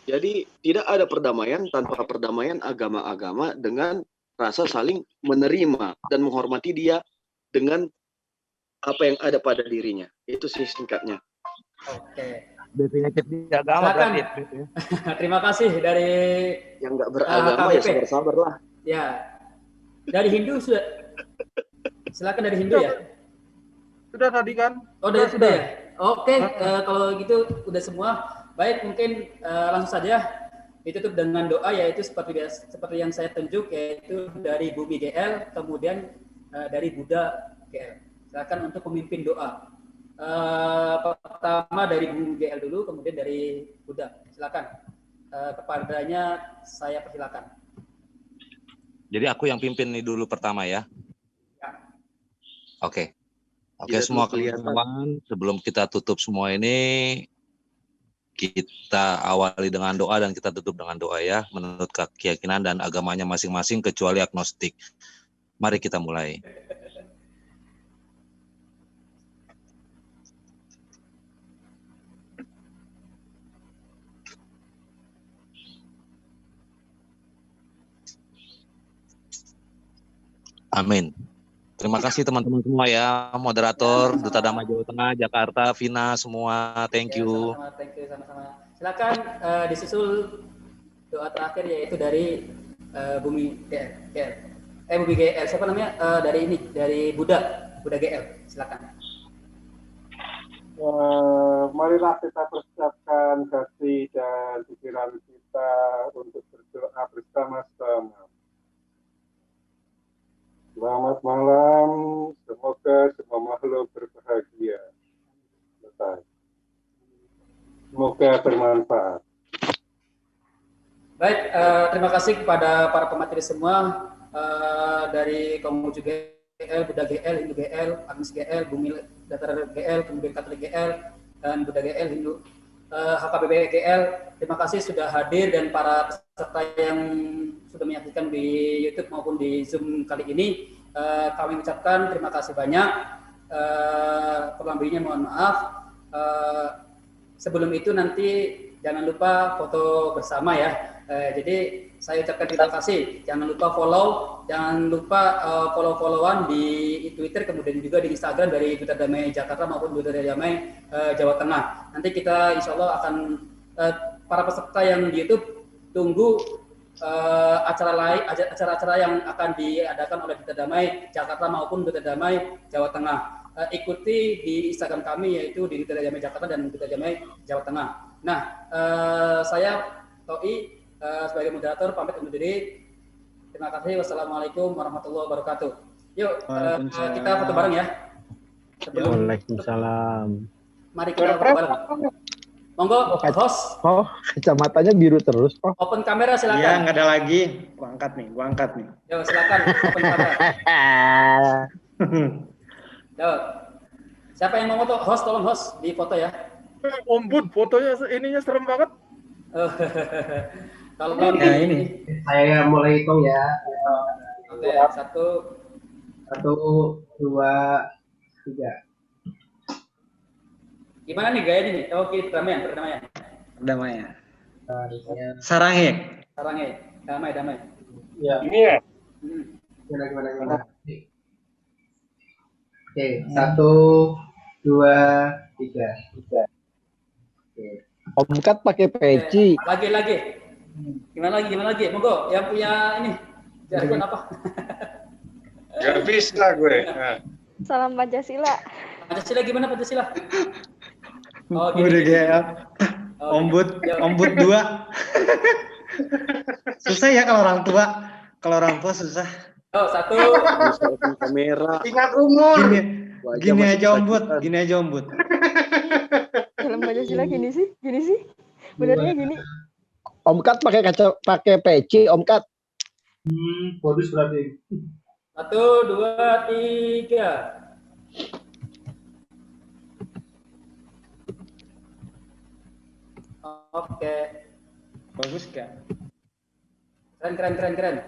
Jadi tidak ada perdamaian tanpa perdamaian agama-agama dengan rasa saling menerima dan menghormati dia dengan apa yang ada pada dirinya. Itu sih singkatnya. Oke. Penyakit di agama Silakan. berarti. Terima kasih dari Yang nggak beragama ya HKBP. sabar-sabar lah. Ya. Dari Hindu sudah. Silakan dari Hindu ya. Sudah tadi kan? Oh, sudah ya. Oke, kalau gitu udah semua. Baik, mungkin langsung saja ditutup dengan doa, yaitu seperti yang saya tunjuk, yaitu dari Bumi GL, kemudian dari Buddha GL. Silakan untuk memimpin doa. Pertama dari Bumi GL dulu, kemudian dari Buddha. Silakan. Kepadanya saya persilakan. Jadi aku yang pimpin nih dulu pertama ya. Oke. Oke, Tidak semua kelihatan. kawan-kawan, sebelum kita tutup semua ini, kita awali dengan doa dan kita tutup dengan doa ya, menurut keyakinan dan agamanya masing-masing kecuali agnostik. Mari kita mulai. Amin. Terima kasih teman-teman semua ya, moderator, Duta Damai Jawa Tengah, Jakarta, Vina, semua, thank you. Sama-sama, thank you, sama-sama. Silakan disusul doa terakhir, yaitu dari Bumi GL. Bumi GL, siapa namanya? Dari Buddha GL. Silakan. Marilah kita persiapkan hati dan pikiran kita untuk berdoa bersama-sama. Selamat malam, semoga semua makhluk berbahagia. Selesai. Semoga bermanfaat. Baik, terima kasih kepada para pemateri semua dari Konghucu GL, Buddha GL, Hindu GL, Agnes GL, Bumi Datar GL, kemudian Katolik GL, dan Buddha GL, Hindu HKBP GL. Terima kasih sudah hadir, dan para peserta yang sudah menyaksikan di YouTube maupun di Zoom kali ini. Kami ucapkan terima kasih banyak. Kurang lebihnya mohon maaf. Sebelum itu nanti jangan lupa foto bersama ya. Jadi saya ucapkan terima kasih. Jangan lupa follow, jangan lupa follow-followan di Twitter, kemudian juga di Instagram dari Duta Damai Jakarta maupun Duta Damai Jawa Tengah. Nanti kita insya Allah akan para peserta yang di YouTube tunggu acara-acara yang akan diadakan oleh Duta Damai Jakarta maupun Duta Damai Jawa Tengah. Ikuti di Instagram kami, yaitu di Duta Damai Jakarta dan Duta Damai Jawa Tengah. Nah, saya Toi sebagai moderator pamit undur diri. Terima kasih. Wassalamualaikum warahmatullahi wabarakatuh. Yuk, kita foto bareng ya. Waalaikumsalam. Mari kita foto bareng. Monggo, host. Oh, kacamatanya biru terus. Oh. Open kamera silakan. Iya, nggak ada lagi. Gua angkat nih. Yo, silakan open kamera. Yo. Siapa yang mau foto? Host, tolong host di foto ya. Om Bud, fotonya ininya serem banget. Kalau Ya ini. Saya mulai hitung ya. Oke, 1, 2, 3. Gimana nih gaya ini? Oke, perdamaian. Perdamaian. Saranghe. Damai. Ya. Ini ya. Gimana? Oke, 1, 2, 3. Oke. Om Kat pakai peci. Lagi. Gimana lagi? Monggo, yang punya ini. Jargon apa? Gak bisa gue. Nah. Salam Pancasila. Pancasila gimana Pancasila? Oh, Udah kayak ombud 2. Susah ya kalau orang tua. Kalau orang tua susah. Oh, 1. Bisa open kamera. Ingat umur. Gini aja ombud. Salam Pancasila gini sih. Benernya gini. Om Kat pakai peci, Om Kat. Modus berarti. 1, 2, 3. Oke. Bagus gak? Keren.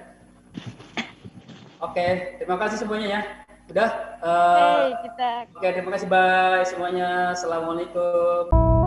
Oke, terima kasih semuanya ya. Udah. Kita. Oke, terima kasih, bye semuanya. Assalamualaikum.